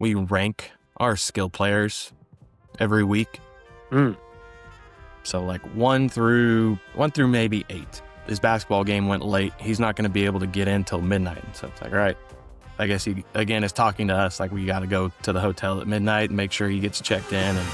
we rank our skill players every week. So like one through maybe 8. His basketball game went late. He's not going to be able to get in till midnight. So it's like, all right, I guess he, again, is talking to us like we got to go to the hotel at midnight and make sure he gets checked in. And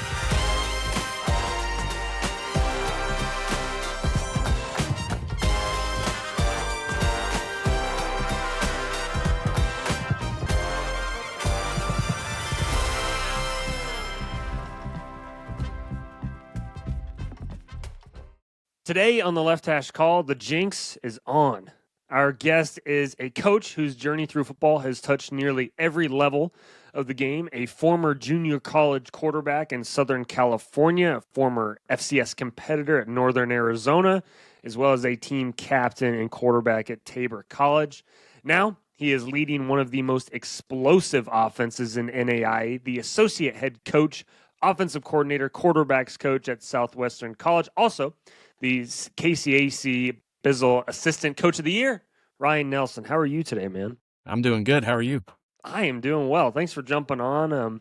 today on the Left Hash Call, the Jinx is on. Our guest is a coach whose journey through football has touched nearly every level of the game, a former junior college quarterback in Southern California, a former FCS competitor at Northern Arizona, as well as a team captain and quarterback at Tabor College. Now, he is leading one of the most explosive offenses in NAIA, the associate head coach, offensive coordinator, quarterbacks coach at Southwestern College. Also, the KCAC Bizzle Assistant Coach of the Year, Ryan Nelson. How are you today, man? I'm doing good. How are you? I am doing well. Thanks for jumping on.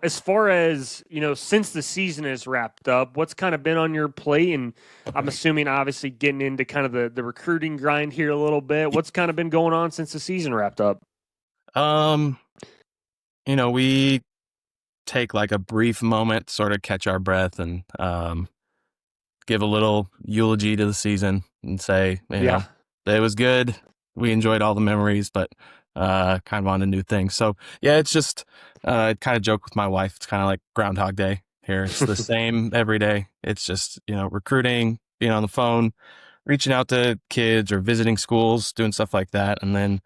As far as, since the season is wrapped up, what's kind of been on your plate? And I'm assuming, obviously, getting into kind of the recruiting grind here a little bit. What's kind of been going on since the season wrapped up? We take like a brief moment, sort of catch our breath and give a little eulogy to the season and say, it was good. We enjoyed all the memories, but kind of on to new things. So yeah, it's just I kind of joke with my wife. It's kind of like Groundhog Day here. It's the same every day. It's just, recruiting, being on the phone, reaching out to kids or visiting schools, doing stuff like that. And then,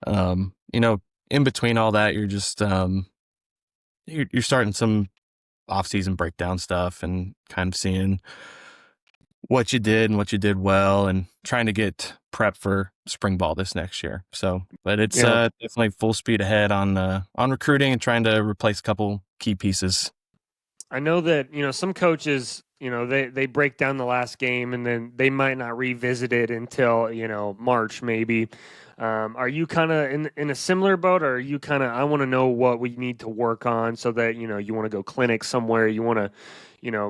in between all that, you're just, you're starting some off-season breakdown stuff and kind of seeing what you did and what you did well and trying to get prep for spring ball this next year. So, but it's definitely full speed ahead on recruiting and trying to replace a couple key pieces. I know that, some coaches, they break down the last game and then they might not revisit it until, March maybe. Are you kind of in a similar boat, or are you kind of, I want to know what we need to work on so that, you want to go clinic somewhere, you want to,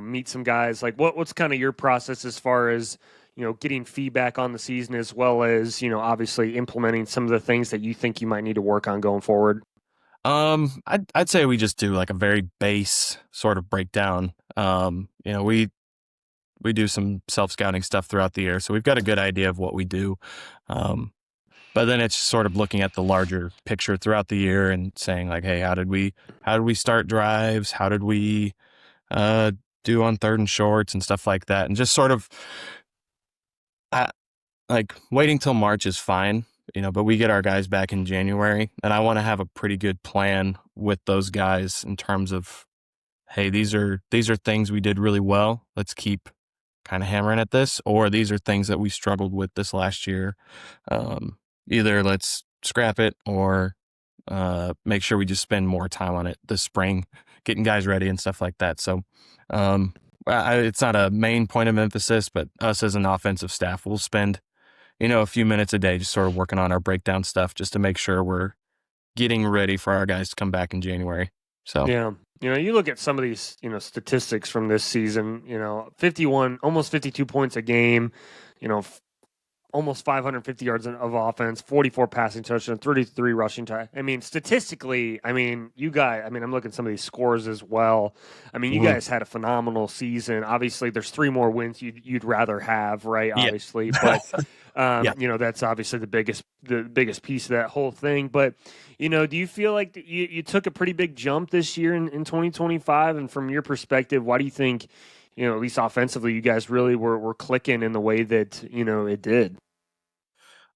meet some guys? Like what's kind of your process as far as, getting feedback on the season, as well as, obviously implementing some of the things that you think you might need to work on going forward? I'd say we just do like a very base sort of breakdown. We do some self-scouting stuff throughout the year, so we've got a good idea of what we do. But then it's sort of looking at the larger picture throughout the year and saying like, hey, how did we start drives? How did we do on third and shorts and stuff like that? And just sort of like waiting till March is fine, but we get our guys back in January, and I want to have a pretty good plan with those guys in terms of, hey, these are things we did really well. Let's keep kind of hammering at this, or these are things that we struggled with this last year. Either let's scrap it or make sure we just spend more time on it this spring, getting guys ready and stuff like that. So it's not a main point of emphasis, but us as an offensive staff, we'll spend, a few minutes a day just sort of working on our breakdown stuff just to make sure we're getting ready for our guys to come back in January. So yeah. You look at some of these, statistics from this season, 51, almost 52 points a game, almost 550 yards of offense, 44 passing touchdowns, 33 rushing time. I mean, statistically, you guys, I'm looking at some of these scores as well. You guys had a phenomenal season. Obviously, there's 3 more wins you'd rather have, right? Obviously, but that's obviously the biggest piece of that whole thing. But do you feel like you took a pretty big jump this year in 2025? And from your perspective, why do you think, at least offensively, you guys really were clicking in the way that it did?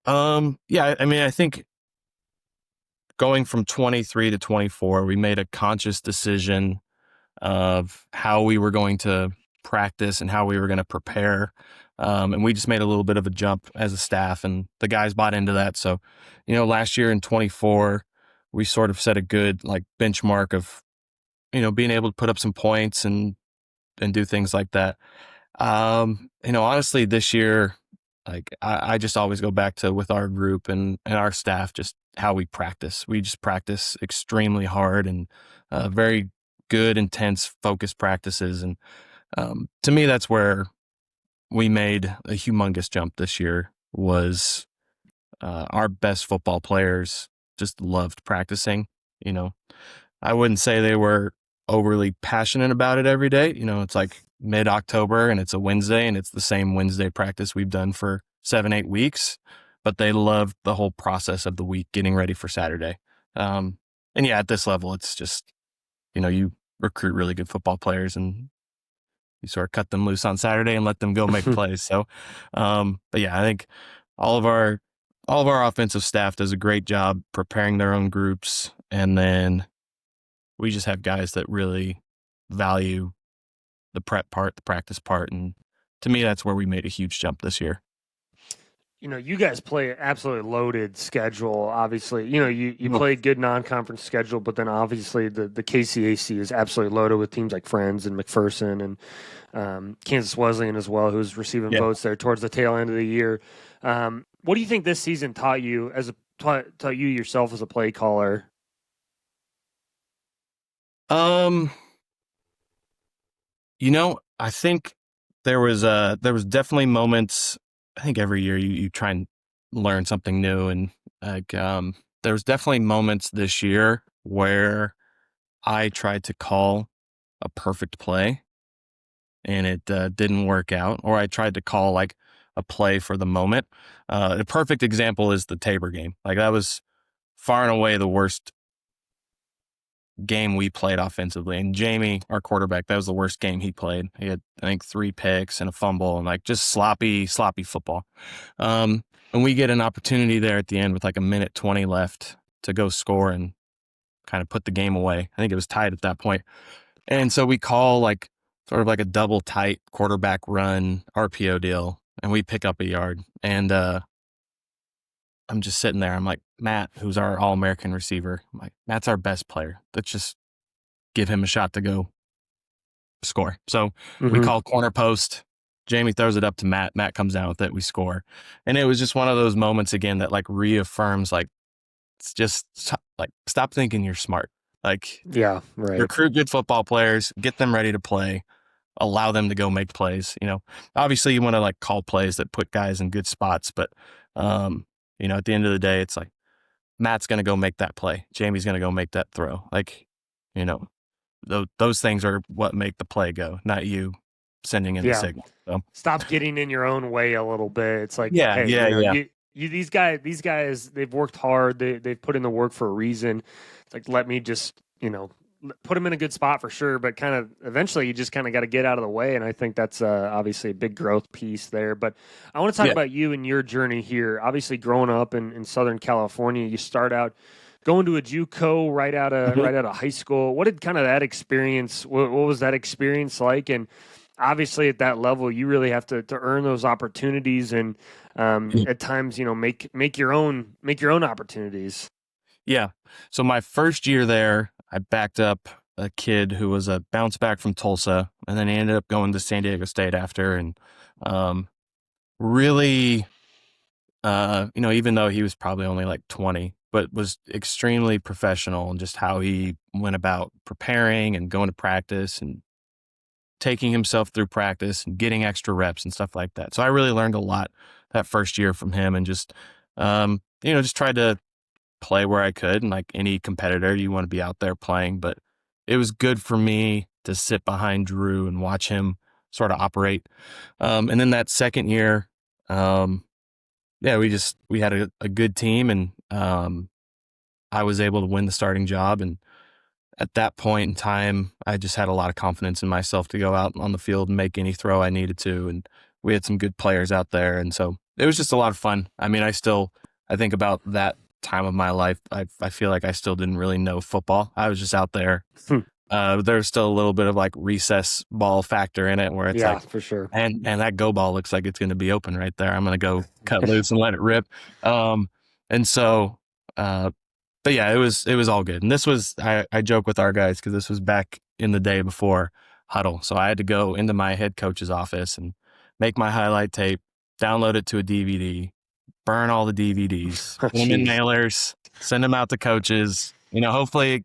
I think going from 23 to 24, we made a conscious decision of how we were going to practice and how we were going to prepare. And we just made a little bit of a jump as a staff, and the guys bought into that. So, last year in 24, we sort of set a good like benchmark of, being able to put up some points and do things like that. Honestly, this year, Like I just always go back to with our group and our staff, just how we practice. We just practice extremely hard and very good, intense, focused practices. And to me, that's where we made a humongous jump this year. Was our best football players just loved practicing. You know, I wouldn't say they were overly passionate about it every day. You know, it's like mid-October and it's a Wednesday and it's the same Wednesday practice we've done for 7-8 weeks, but they loved the whole process of the week getting ready for Saturday. And yeah, at this level, it's just, you recruit really good football players and you sort of cut them loose on Saturday and let them go make plays. So, but yeah, I think all of our offensive staff does a great job preparing their own groups, and then we just have guys that really value the prep part, the practice part, and to me, that's where we made a huge jump this year. You guys play an absolutely loaded schedule. Obviously, you play a good non-conference schedule, but then obviously the KCAC is absolutely loaded with teams like Friends and McPherson and Kansas Wesleyan as well, who's receiving votes there towards the tail end of the year. What do you think this season taught you taught you yourself as a play caller? I think there was definitely moments. I think every year you try and learn something new, and like there was definitely moments this year where I tried to call a perfect play and it didn't work out, or I tried to call like a play for the moment. A perfect example is the Tabor game. Like that was far and away the worst game we played offensively. And Jamie, our quarterback, that was the worst game he played. He had, I think, 3 picks and a fumble and like just sloppy football. And we get an opportunity there at the end with like a minute 20 left to go score and kind of put the game away. I think it was tied at that point. And so we call like sort of like a double tight quarterback run RPO deal, and we pick up a yard. And I'm just sitting there. I'm like, Matt, who's our All-American receiver, I'm like, Matt's our best player. Let's just give him a shot to go score. So we call corner post. Jamie throws it up to Matt. Matt comes down with it. We score. And it was just one of those moments again that like reaffirms like, it's just like, stop thinking you're smart. Like, yeah, right. Recruit good football players, get them ready to play, allow them to go make plays. Obviously you want to like call plays that put guys in good spots, but at the end of the day, it's like Matt's going to go make that play. Jamie's going to go make that throw. Like, those things are what make the play go, not you sending in the signal. So. Stop getting in your own way a little bit. It's like, these guys, they've worked hard. They've put in the work for a reason. It's like, let me just, put them in a good spot for sure, but kind of eventually you just kind of got to get out of the way. And I think that's obviously a big growth piece there. But I want to talk about you and your journey here. Obviously growing up in Southern California, you start out going to a JUCO right out of high school. What did kind of that experience, what was that experience like? And obviously at that level, you really have to earn those opportunities and at times, make your own opportunities. Yeah. So my first year there, I backed up a kid who was a bounce back from Tulsa, and then he ended up going to San Diego State after. And really, even though he was probably only like 20, but was extremely professional in just how he went about preparing and going to practice and taking himself through practice and getting extra reps and stuff like that. So I really learned a lot that first year from him, and just, just tried to play where I could. And like any competitor, you want to be out there playing, but it was good for me to sit behind Drew and watch him sort of operate. And then that second year, we had a good team, and I was able to win the starting job. And at that point in time, I just had a lot of confidence in myself to go out on the field and make any throw I needed to. And we had some good players out there. And so it was just a lot of fun. I mean, I think about that time of my life. I feel like I still didn't really know football. I was just out there. There's still a little bit of like recess ball factor in it where it's like, for sure. And that go ball looks like it's going to be open right there. I'm going to go cut loose and let it rip. And so, but yeah, it was all good. And this was, I joke with our guys because this was back in the day before huddle. So I had to go into my head coach's office and make my highlight tape, download it to a DVD, burn all the DVDs, Oh, put them in jeez. mailers, send them out to coaches. Hopefully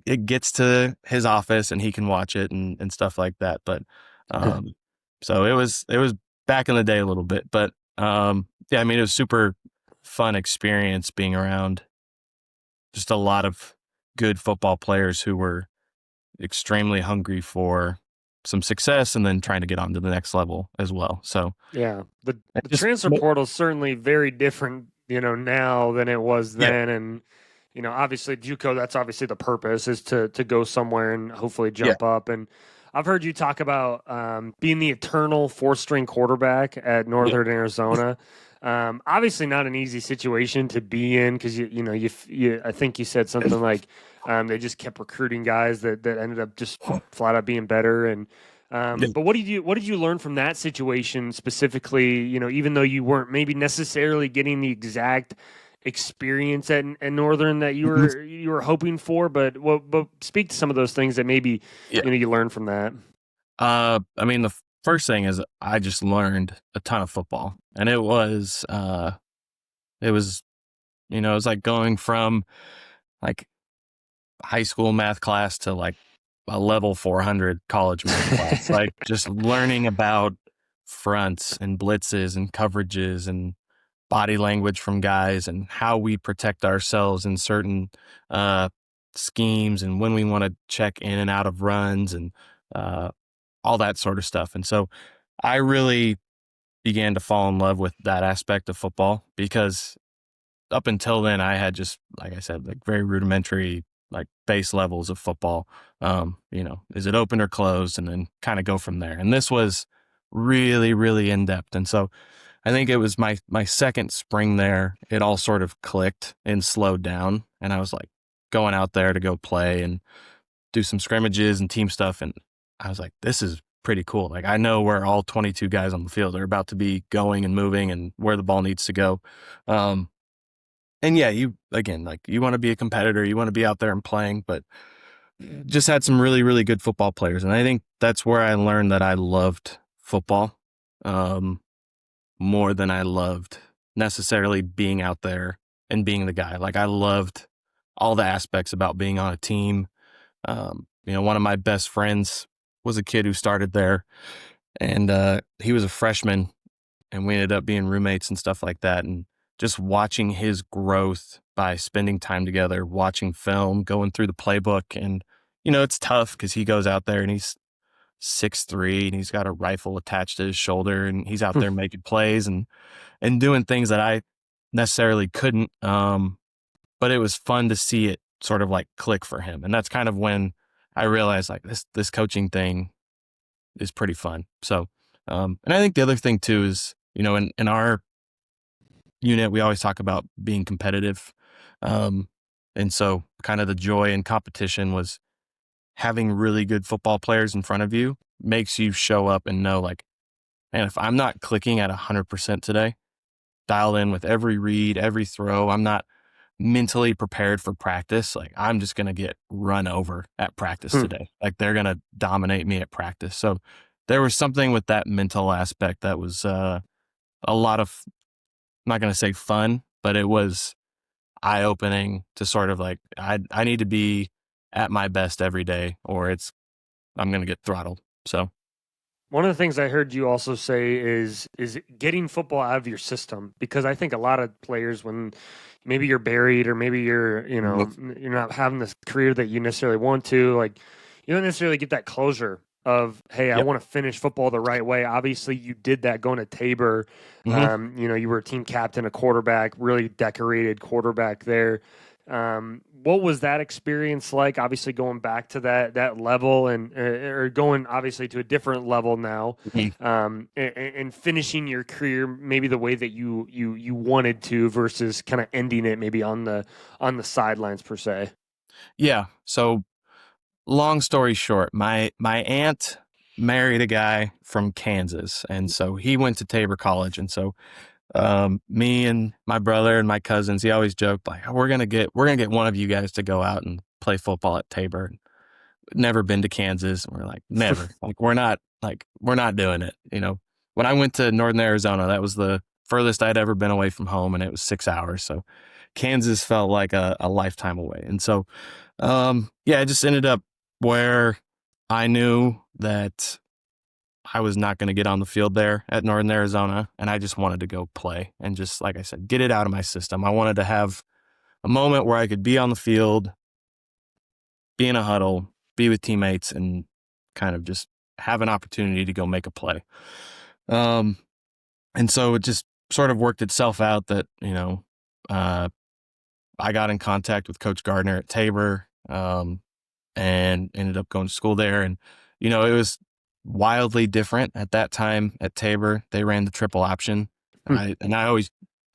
it gets to his office and he can watch it and stuff like that. But um, so it was back in the day a little bit, but yeah, I mean, it was super fun experience being around just a lot of good football players who were extremely hungry for some success and then trying to get on to the next level as well. So Yeah, it the just transfer portal is certainly very different, now than it was yeah, then, and obviously JUCO. That's obviously the purpose is to go somewhere and hopefully yeah, jump up. And I've heard you talk about being the eternal four-string quarterback at yeah, Northern Arizona. Obviously, not an easy situation to be in because you I think you said something like they just kept recruiting guys that ended up just flat out being better. And yeah. but what did you learn from that situation specifically? Even though you weren't maybe necessarily getting the exact experience at Northern that you Mhm. were you were hoping for, but speak to some of those things that maybe Yeah. you learned from that. I mean, the first thing is I just learned a ton of football, and it was, it was like going from like high school math class to like a level 400 college math class, like just learning about fronts and blitzes and coverages and body language from guys and how we protect ourselves in certain uh, schemes and when we want to check in and out of runs and uh, all that sort of stuff. And so I really began to fall in love with that aspect of football because up until then I had just, like I said, like very rudimentary, like base levels of football. Is it open or closed? And then kind of go from there. And this was really, really in depth. And so I think it was my second spring there. It all sort of clicked and slowed down, and I was like going out there to go play and do some scrimmages and team stuff, and I was like, this is pretty cool. Like I know where all 22 guys on the field are about to be going and moving, and where the ball needs to go. Um, and yeah, you again, like you want to be a competitor, you want to be out there and playing, but just had some really, really good football players, and I think that's where I learned that I loved football. Um, more than I loved necessarily being out there and being the guy. Like I loved all the aspects about being on a team. One of my best friends was a kid who started there, and he was a freshman, and we ended up being roommates and stuff like that. And just watching his growth by spending time together, watching film, going through the playbook, and it's tough because he goes out there and he's 6'3" and he's got a rifle attached to his shoulder, and he's out there making plays and doing things that I necessarily couldn't. But it was fun to see it sort of like click for him. And that's kind of when I realized like this coaching thing is pretty fun. So, and I think the other thing too is, in our unit, we always talk about being competitive. Um, and so kind of the joy in competition was having really good football players in front of you makes you show up and know like, man, if I'm not clicking at 100% today, dialed in with every read, every throw. I'm not mentally prepared for practice. Like I'm just going to get run over at practice Hmm. today. Like they're going to dominate me at practice. So there was something with that mental aspect that was a lot of, I'm not going to say fun, but it was eye opening to sort of like, I need to be at my best every day or I'm going to get throttled. So One of the things I heard you also say is getting football out of your system, because I think a lot of players, when maybe you're buried or maybe you're not having this career that you necessarily want to, like you don't necessarily get that closure of, hey, I yep. want to finish football the right way. Obviously you did that going to Tabor. Mm-hmm. You were a team captain, a quarterback, really decorated quarterback there. What was that experience like? Obviously, going back to that level and or going obviously to a different level now, Mm-hmm. and finishing your career maybe the way that you wanted to versus kind of ending it maybe on the sidelines per se. Yeah. So long story short, my aunt married a guy from Kansas, and so he went to Tabor College, and so me and my brother and my cousins, he always joked like, we're gonna get one of you guys to go out and play football at Tabor. Never been to Kansas. And we're like, never. Like we're not doing it. when I went to Northern Arizona, that was the furthest I'd ever been away from home, and it was 6 hours. So Kansas felt like a lifetime away. And so, yeah, I just ended up where I knew that I was not going to get on the field there at Northern Arizona, and I just wanted to go play and just, like I said, get it out of my system. I wanted to have a moment where I could be on the field, be in a huddle, be with teammates, and kind of just have an opportunity to go make a play. And so it just sort of worked itself out that, I got in contact with Coach Gardner at Tabor, and ended up going to school there. And, it was wildly different at that time at Tabor. They ran the triple option.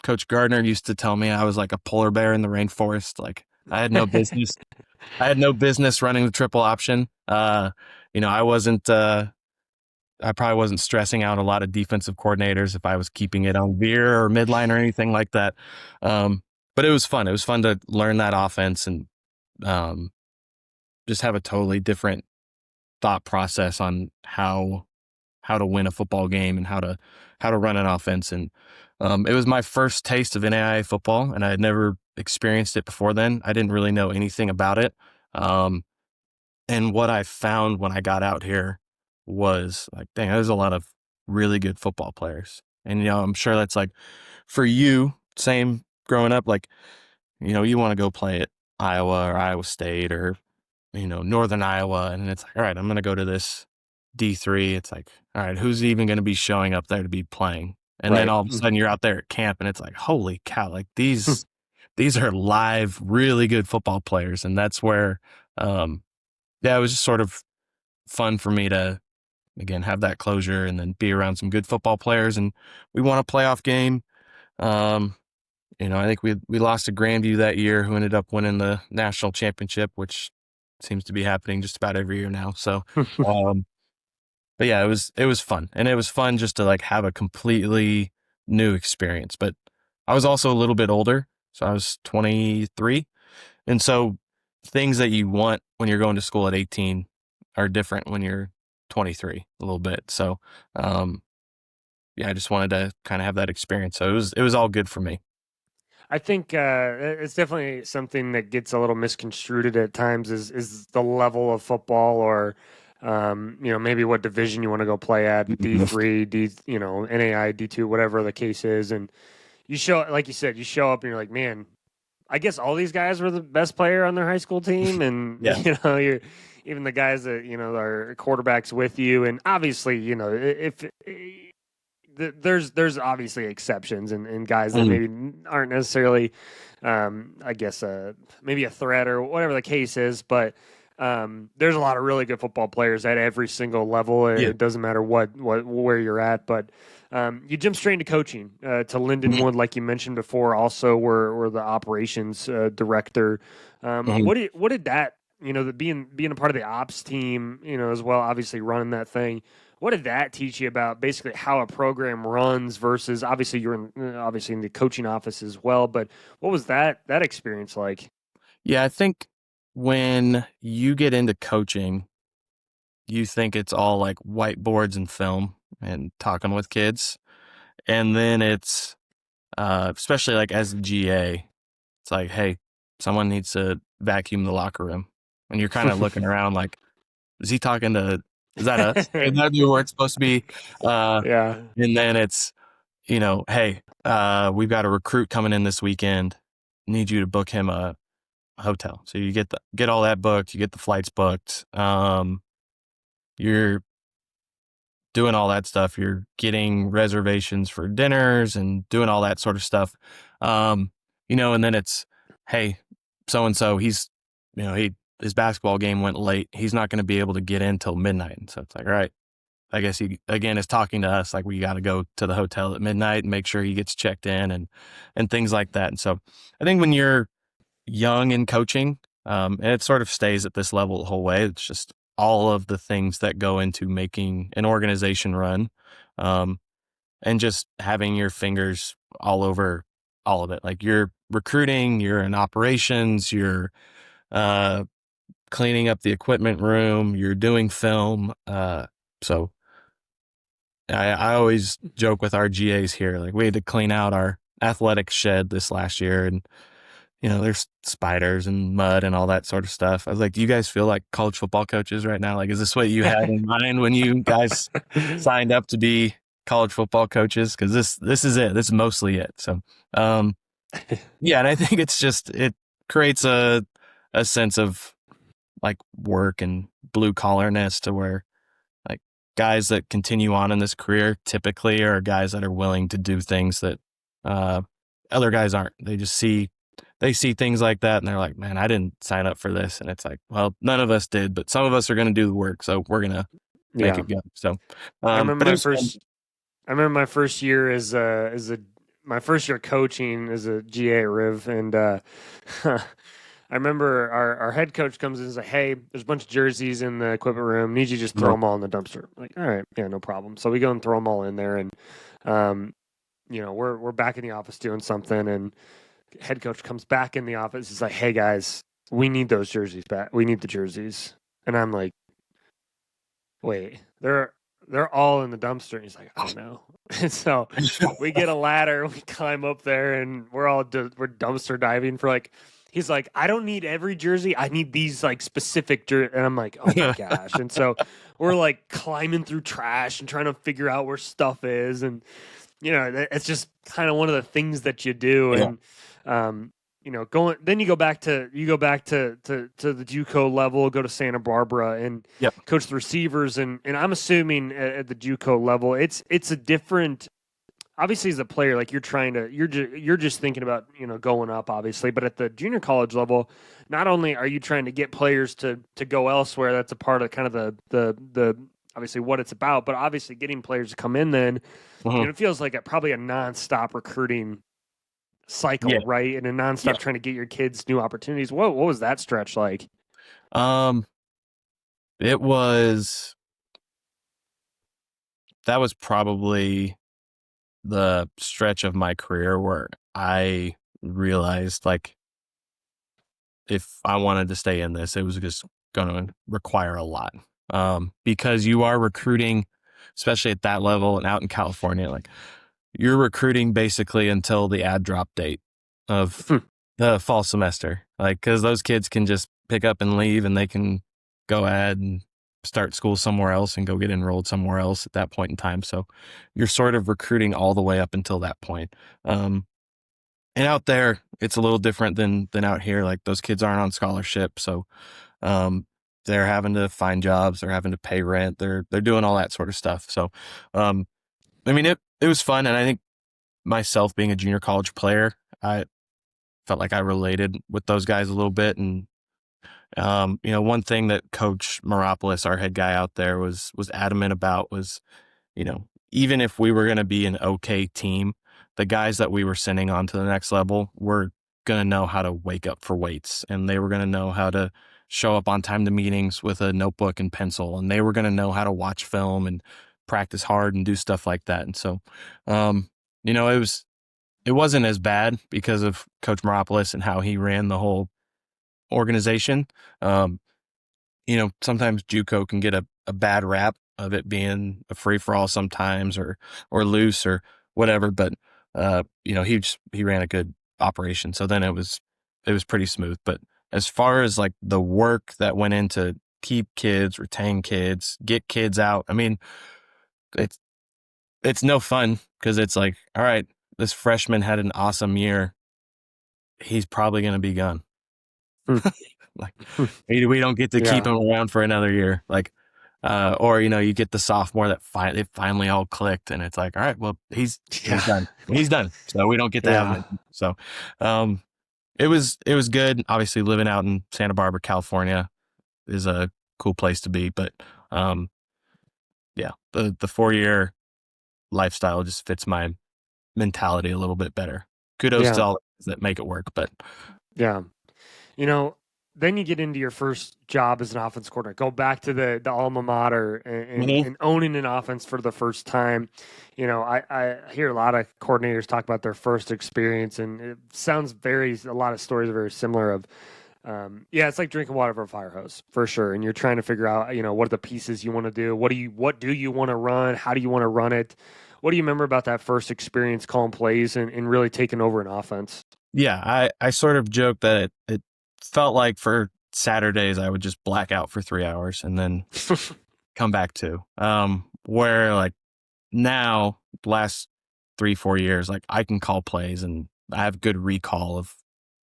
Coach Gardner used to tell me I was like a polar bear in the rainforest. Like I had no business. I had no business running the triple option. I wasn't, I probably wasn't stressing out a lot of defensive coordinators if I was keeping it on veer or midline or anything like that. But it was fun. It was fun to learn that offense and just have a totally different thought process on how to win a football game and how to run an offense. And it was my first taste of NAIA football, and I had never experienced it before then. I didn't really know anything about it. And what I found when I got out here was like, dang, there's a lot of really good football players. And, I'm sure that's like for you, same growing up, like, you want to go play at Iowa or Iowa State or, Northern Iowa. And it's like, all right, I'm going to go to this D3. It's like, all right, who's even going to be showing up there to be playing? And then all of a sudden you're out there at camp and it's like, holy cow, like these are live, really good football players. And that's where, it was just sort of fun for me to, again, have that closure and then be around some good football players. And we won a playoff game. I think we lost to Grandview that year, who ended up winning the national championship, which seems to be happening just about every year now. So, but yeah, it was fun. And it was fun just to like have a completely new experience. But I was also a little bit older. So I was 23. And so things that you want when you're going to school at 18 are different when you're 23 a little bit. So, yeah, I just wanted to kind of have that experience. So it was all good for me. I think it's definitely something that gets a little misconstrued at times is the level of football or, maybe what division you want to go play at, D3, NAI, D2, whatever the case is. And you show, like you said, you show up and you're like, man, I guess all these guys were the best player on their high school team. And, Yeah. you're even the guys that, are quarterbacks with you. And obviously, if there's obviously exceptions and guys that maybe aren't necessarily, I guess, maybe a threat or whatever the case is. But there's a lot of really good football players at every single level. It doesn't matter where you're at. But you jump straight into coaching to Lindenwood, like you mentioned before. Also, were the operations director. What did that being a part of the ops team as well, obviously running that thing. What did that teach you about basically how a program runs versus obviously you're in the coaching office as well, but what was that experience like? Yeah, I think when you get into coaching, you think it's all like whiteboards and film and talking with kids. And then it's, especially like as a GA, it's like, hey, someone needs to vacuum the locker room. And you're kind of looking around like, is that us? Is that where it's supposed to be? Yeah. And then it's, hey, we've got a recruit coming in this weekend. Need you to book him a hotel. So you get all that booked, you get the flights booked. You're doing all that stuff. You're getting reservations for dinners and doing all that sort of stuff. And then it's, hey, so and so, he's, his basketball game went late. He's not going to be able to get in till midnight. And so it's like, all right, I guess he again is talking to us like we got to go to the hotel at midnight and make sure he gets checked in and things like that. And so I think when you're young in coaching, and it sort of stays at this level the whole way, it's just all of the things that go into making an organization run, and just having your fingers all over all of it. Like you're recruiting, you're in operations, you're cleaning up the equipment room, you're doing film. So I always joke with our GAs here, like we had to clean out our athletic shed this last year, and there's spiders and mud and all that sort of stuff. I was like, do you guys feel like college football coaches right now? Like, is this what you had in mind when you guys signed up to be college football coaches? Because this is it. This is mostly it. So, yeah, and I think it creates a sense of like work and blue collarness to where like guys that continue on in this career typically are guys that are willing to do things that other guys aren't. They see things like that and they're like, man, I didn't sign up for this. And it's like, well, none of us did, but some of us are going to do the work. So we're going to make it go. So, I remember but it was fun. I remember my first year my first year coaching as a GA at Riv, and I remember our head coach comes in and says, "Hey, there's a bunch of jerseys in the equipment room. Need you to just throw them all in the dumpster." I'm like, all right, yeah, no problem. So we go and throw them all in there, and we're back in the office doing something, and head coach comes back in the office. He's like, "Hey guys, we need those jerseys back. We need the jerseys." And I'm like, "Wait, they're all in the dumpster." And he's like, "I don't know." And so we get a ladder, we climb up there, and we're dumpster diving for like. He's like, "I don't need every jersey. I need these like specific jerseys." And I'm like, "Oh my gosh!" And so we're like climbing through trash and trying to figure out where stuff is, and it's just kind of one of the things that you do. Yeah. And then you go back to the JUCO level, go to Santa Barbara and coach the receivers, and I'm assuming at the JUCO level, it's a different. Obviously, as a player, like you're just thinking about going up, obviously, but at the junior college level, not only are you trying to get players to go elsewhere, that's a part of kind of the obviously what it's about, but obviously getting players to come in, then it feels like probably a nonstop recruiting cycle, right? And a nonstop trying to get your kids new opportunities. What was that stretch like? That was probably the stretch of my career where I realized like if I wanted to stay in this, it was just going to require a lot. Because you are recruiting, especially at that level and out in California, like you're recruiting basically until the ad drop date of the fall semester. Like, cause those kids can just pick up and leave and they can go ahead and start school somewhere else and go get enrolled somewhere else at that point in time. So you're sort of recruiting all the way up until that point. And out there, it's a little different than out here. Like those kids aren't on scholarship. So, they're having to find jobs, they're having to pay rent, they're doing all that sort of stuff. So, I mean, it was fun. And I think myself being a junior college player, I felt like I related with those guys a little bit. And one thing that Coach Meropoulos, our head guy out there, was adamant about was, even if we were going to be an okay team, the guys that we were sending on to the next level were going to know how to wake up for weights, and they were going to know how to show up on time to meetings with a notebook and pencil, and they were going to know how to watch film and practice hard and do stuff like that. And so, it wasn't as bad because of Coach Meropoulos and how he ran the whole organization. Sometimes JUCO can get a bad rap of it being a free for all sometimes or loose or whatever. But, he ran a good operation. So then it was pretty smooth. But as far as like the work that went into keep kids, retain kids, get kids out, I mean, it's no fun because it's like, all right, this freshman had an awesome year. He's probably going to be gone. Like we don't get to keep him around for another year. Like, or, you get the sophomore that they finally all clicked and it's like, all right, well, he's done. He's done. So we don't get to have him. So, it was good. Obviously living out in Santa Barbara, California is a cool place to be, but, the 4-year lifestyle just fits my mentality a little bit better. Kudos to all that make it work, but then you get into your first job as an offense coordinator. Go back to the alma mater and owning an offense for the first time. I hear a lot of coordinators talk about their first experience, and it sounds a lot of stories are very similar of Yeah, it's like drinking water from a fire hose for sure. And you're trying to figure out, what are the pieces you want to do? What do you want to run? How do you want to run it? What do you remember about that first experience calling plays and really taking over an offense? Yeah, I sort of joked that it felt like for Saturdays I would just black out for 3 hours and then come back to. Where like now, last 3-4 years, like I can call plays and I have good recall of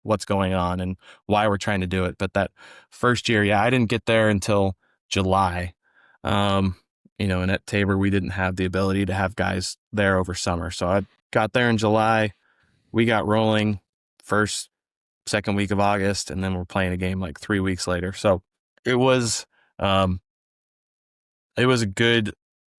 what's going on and why we're trying to do it. But that first year, yeah, I didn't get there until July. And at Tabor, we didn't have the ability to have guys there over summer. So I got there in July. We got rolling first, second week of August, and then we're playing a game like 3 weeks later. So it was, um, it was a good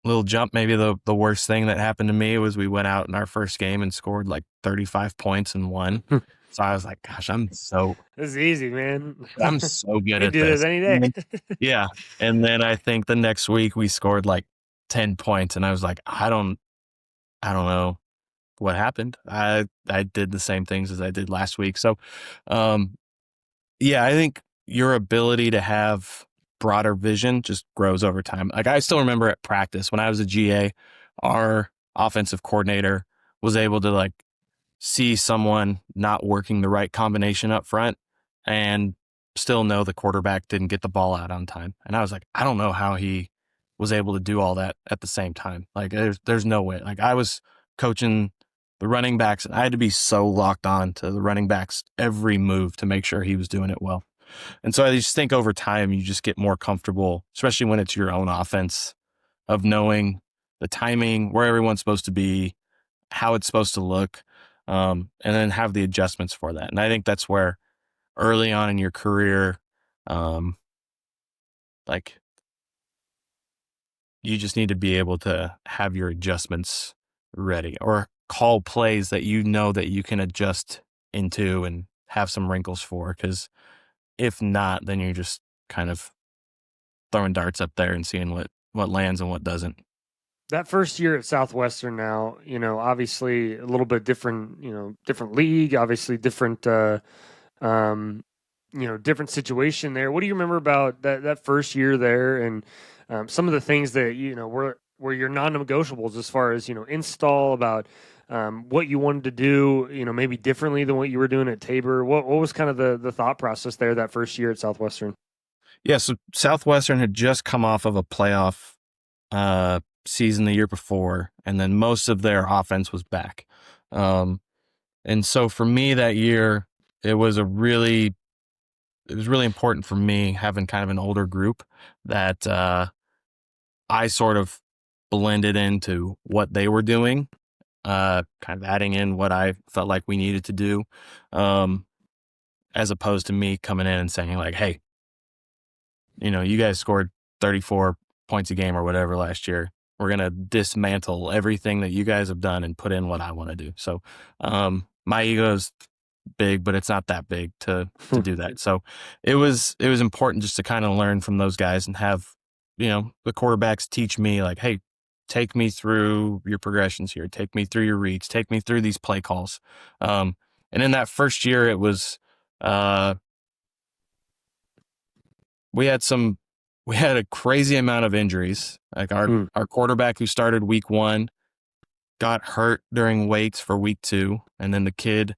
little jump. Maybe the worst thing that happened to me was we went out in our first game and scored like 35 points and won. So I was like, gosh, This is easy, man. I'm so good You at do this this. any day. Yeah. And then I think the next week we scored like 10 points and I was like, I don't know what happened. I did the same things as I did last week. So, yeah, I think your ability to have broader vision just grows over time. Like I still remember at practice when I was a GA, our offensive coordinator was able to like see someone not working the right combination up front and still know the quarterback didn't get the ball out on time. And I was like, I don't know how he was able to do all that at the same time. Like there's no way. Like I was coaching the running backs and I had to be so locked on to the running backs every move to make sure he was doing it well. And so I just think over time you just get more comfortable, especially when it's your own offense, of knowing the timing, where everyone's supposed to be, how it's supposed to look, and then have the adjustments for that. And I think that's where early on in your career, um, like you just need to be able to have your adjustments ready or call plays that you know that you can adjust into and have some wrinkles for. Because if not, then you're just kind of throwing darts up there and seeing what lands and what doesn't. That first year at Southwestern now, obviously a little bit different, different league, obviously different, um, different situation there. What do you remember about that first year there and some of the things that, were your non-negotiables as far as, install about what you wanted to do, maybe differently than what you were doing at Tabor? What was kind of the thought process there that first year at Southwestern? Yeah, so Southwestern had just come off of a playoff season the year before, and then most of their offense was back. And so for me that year, it was really important for me having kind of an older group that I sort of blended into what they were doing, kind of adding in what I felt like we needed to do, um, as opposed to me coming in and saying like, hey, you guys scored 34 points a game or whatever last year. We're going to dismantle everything that you guys have done and put in what I want to do. So, my ego is big, but it's not that big to do that. So it was important just to kind of learn from those guys and have, the quarterbacks teach me like, hey, take me through your progressions here. Take me through your reads. Take me through these play calls. And in that first year, it was, we had a crazy amount of injuries. Like our quarterback who started week 1 got hurt during weights for week 2. And then the kid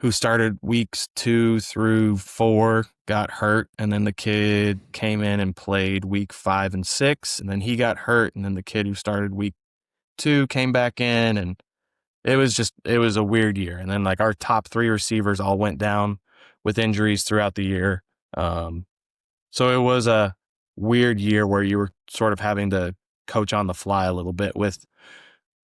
who started weeks 2 through 4 got hurt. And then the kid came in and played week 5 and 6. And then he got hurt. And then the kid who started week 2 came back in. And it was a weird year. And then like our top 3 receivers all went down with injuries throughout the year. So it was a weird year where you were sort of having to coach on the fly a little bit with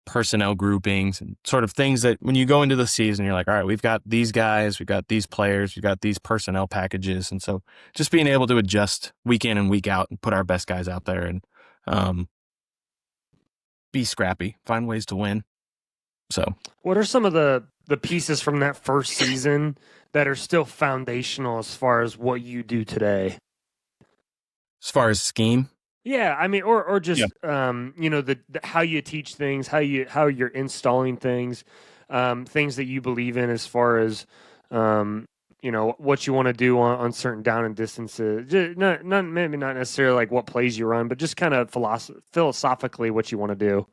personnel groupings and sort of things that when you go into the season, you're like, all right, we've got these guys, we've got these players, we've got these personnel packages. And so just being able to adjust week in and week out and put our best guys out there and be scrappy, find ways to win. So what are some of the pieces from that first season that are still foundational as far as what you do today? As far as scheme? Yeah, I mean, or just the how you teach things, how you're installing things, things that you believe in as far as what you want to do on certain down and distances. Just maybe not necessarily like what plays you run, but just kind of philosophically what you want to do.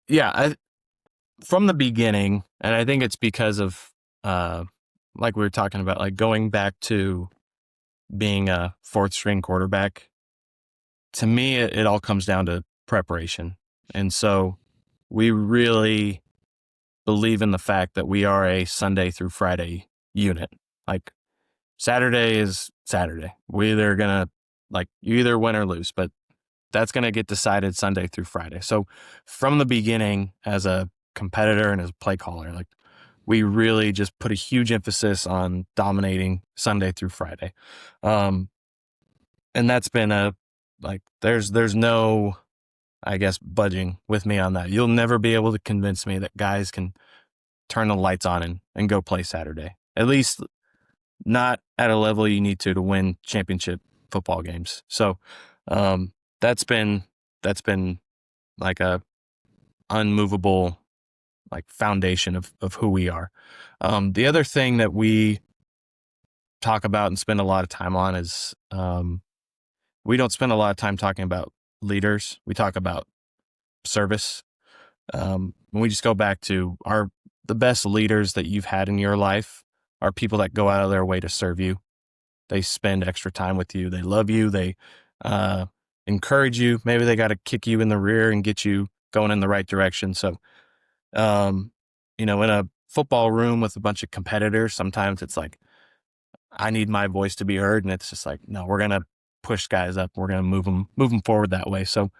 Yeah, from the beginning, and I think it's because of like we were talking about, like going back to being a fourth string quarterback. To me, it all comes down to preparation, and so we really believe in the fact that we are a Sunday through Friday unit. Like Saturday is Saturday. We either gonna like you either win or lose, but that's gonna get decided Sunday through Friday. So from the beginning, as a competitor and as a play caller, like we really just put a huge emphasis on dominating Sunday through Friday. And that's been there's no, I guess, budging with me on that. You'll never be able to convince me that guys can turn the lights on and go play Saturday. At least not at a level you need to win championship football games. So that's been like a unmovable like foundation of who we are. The other thing that we talk about and spend a lot of time on is we don't spend a lot of time talking about leaders. We talk about service. When we just go back to the best leaders that you've had in your life are people that go out of their way to serve you. They spend extra time with you. They love you. They encourage you. Maybe they got to kick you in the rear and get you going in the right direction. So, in a football room with a bunch of competitors, sometimes it's like, I need my voice to be heard. And it's just like, no, we're going to push guys up. We're going to move them forward that way. So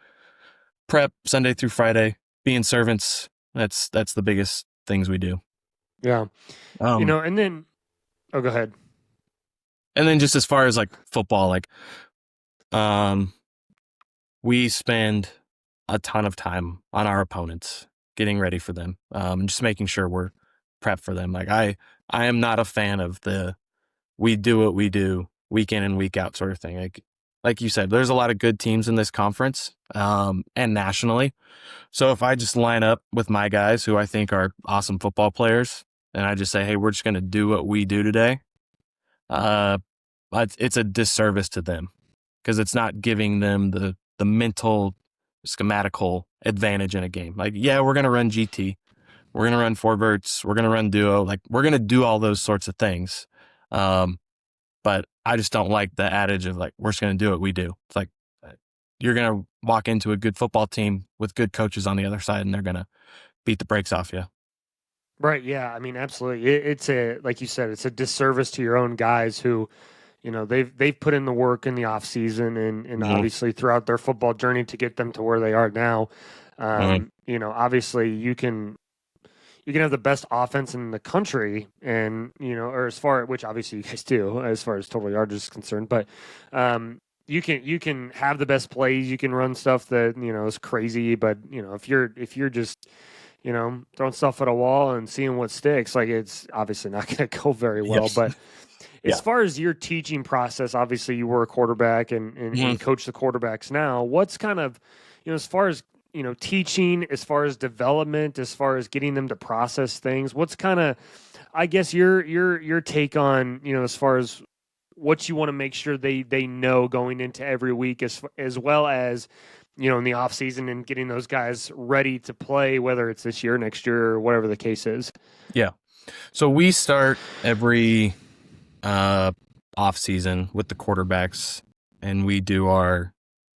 prep Sunday through Friday, being servants. That's the biggest things we do. Yeah. And then, go ahead. And then just as far as like football, like, we spend a ton of time on our opponents, getting ready for them, and just making sure we're prepped for them. Like I am not a fan of we do what we do week in and week out sort of thing. Like you said, there's a lot of good teams in this conference, and nationally. So if I just line up with my guys who I think are awesome football players, and I just say, hey, we're just going to do what we do today, it's a disservice to them because it's not giving them the mental, schematical advantage in a game. Like, yeah, we're going to run GT. We're going to run four verts. We're going to run duo. Like, we're going to do all those sorts of things. But I just don't like the adage of like, we're just going to do what we do. It's like, you're going to walk into a good football team with good coaches on the other side, and they're going to beat the brakes off you. Right. Yeah. I mean, absolutely. It's like you said, it's a disservice to your own guys who, they've put in the work in the off season and obviously throughout their football journey to get them to where they are now. Obviously you can have the best offense in the country and, or which obviously you guys do as far as Total Yardage is concerned, but, you can have the best plays. You can run stuff that, is crazy, but if you're just, throwing stuff at a wall and seeing what sticks, like it's obviously not going to go very well. Yes. But as far as your teaching process, obviously you were a quarterback and coach the quarterbacks now. What's kind of, as far as, teaching, as far as development, as far as getting them to process things, what's kind of, I guess your take on, as far as what you want to make sure they know going into every week as well as, in the off season and getting those guys ready to play, whether it's this year, next year, or whatever the case is. Yeah. So we start every off season with the quarterbacks, and we do our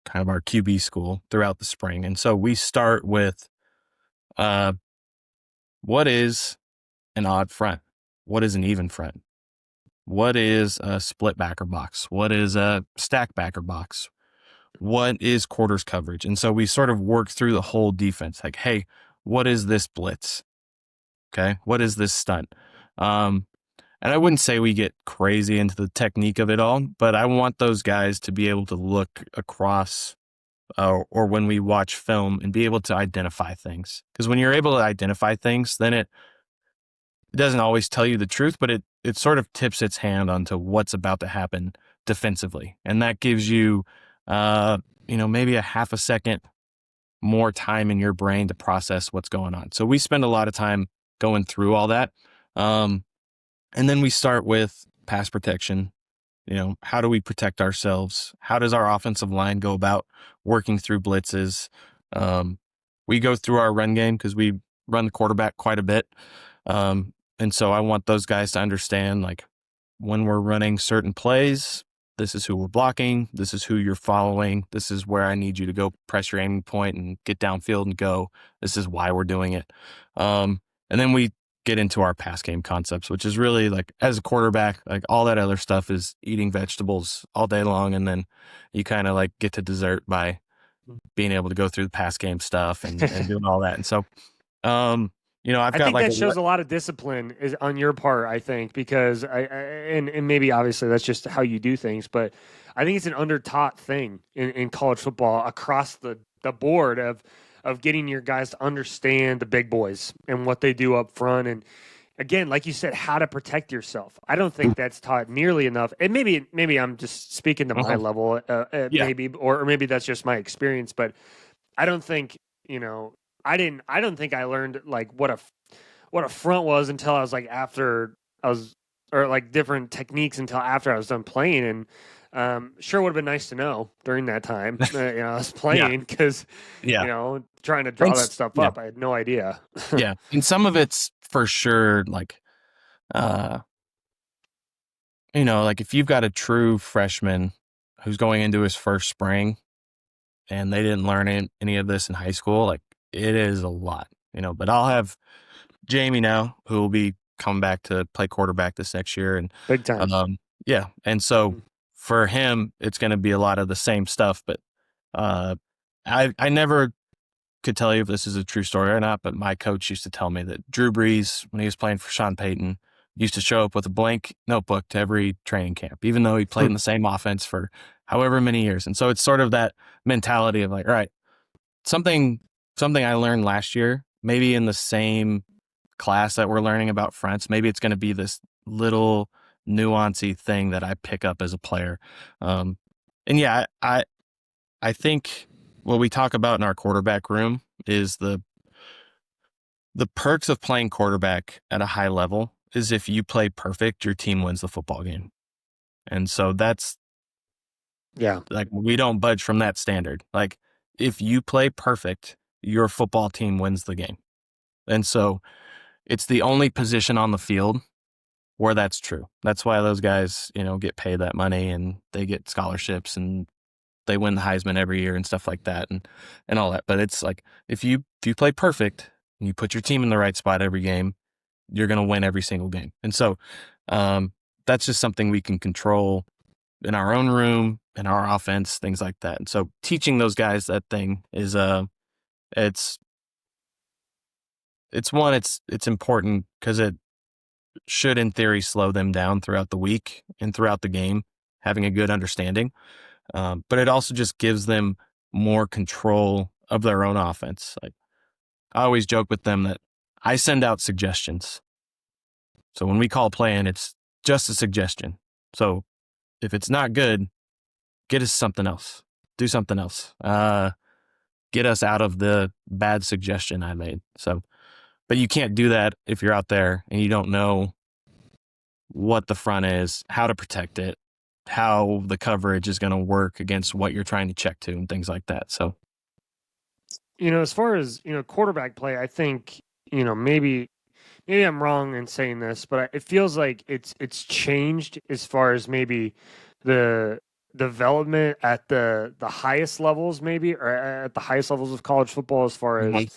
QB school throughout the spring. And so we start with what is an odd front? What is an even front? What is a split backer box? What is a stack backer box? What is quarters coverage? And so we sort of work through the whole defense. Like, hey, what is this blitz? Okay. What is this stunt? And I wouldn't say we get crazy into the technique of it all, but I want those guys to be able to look across or when we watch film and be able to identify things. Because when you're able to identify things, then it doesn't always tell you the truth, but it sort of tips its hand onto what's about to happen defensively. And that gives you, maybe a half a second more time in your brain to process what's going on. So we spend a lot of time going through all that. And then we start with pass protection. How do we protect ourselves? How does our offensive line go about working through blitzes? Um, we go through our run game because we run the quarterback quite a bit. And so I want those guys to understand, like, when we're running certain plays, this is who we're blocking. This is who you're following. This is where I need you to go press your aiming point and get downfield and go. This is why we're doing it. And then we get into our pass game concepts, which is really like, as a quarterback, like all that other stuff is eating vegetables all day long. And then you kind of like get to dessert by being able to go through the pass game stuff and doing all that. And so, I've I got think like that shows a lot of discipline is on your part. I think because and maybe obviously that's just how you do things, but I think it's an undertaught thing in college football across the board of getting your guys to understand the big boys and what they do up front. And again, like you said, how to protect yourself. I don't think that's taught nearly enough. And maybe I'm just speaking to my level, yeah, maybe, or maybe that's just my experience. But I don't think I don't think I learned like what a front was until I was like after I was or like different techniques until after I was done playing. And sure would have been nice to know during that time. I was yeah, playing because yeah. trying to draw that Thanks. stuff Yeah, up. I had no idea. yeah. And some of it's for sure, like, uh, like if you've got a true freshman who's going into his first spring and they didn't learn any of this in high school, like, it is a lot, but I'll have Jamie now, who will be coming back to play quarterback this next year. And, Big time. yeah. And so Mhm. for him, it's going to be a lot of the same stuff, but, uh, I never could tell you if this is a true story or not, but my coach used to tell me that Drew Brees, when he was playing for Sean Payton, used to show up with a blank notebook to every training camp, even though he played in the same offense for however many years. And so it's sort of that mentality of like, all right, something I learned last year, maybe in the same class that we're learning about fronts, maybe it's going to be this little nuancy thing that I pick up as a player. And yeah, I think what we talk about in our quarterback room is the perks of playing quarterback at a high level is if you play perfect, your team wins the football game. And so that's Yeah. like, we don't budge from that standard. Like, if you play perfect, your football team wins the game. And so it's the only position on the field where that's true. That's why those guys, get paid that money and they get scholarships and they win the Heisman every year and stuff like that and all that. But it's like, if you play perfect and you put your team in the right spot every game, you're going to win every single game. And so that's just something we can control in our own room, in our offense, things like that. And so teaching those guys that thing is it's it's important because it should in theory slow them down throughout the week and throughout the game, having a good understanding. But it also just gives them more control of their own offense. Like, I always joke with them that I send out suggestions. So when we call playing, it's just a suggestion. So if it's not good, get us something else. Do something else. Get us out of the bad suggestion I made. So, but you can't do that if you're out there and you don't know what the front is, how to protect it, how the coverage is going to work against what you're trying to check to, and things like that. So, As far as quarterback play, I think maybe I'm wrong in saying this, but it feels like it's changed as far as maybe the development at the highest levels, maybe, or at the highest levels of college football, as far as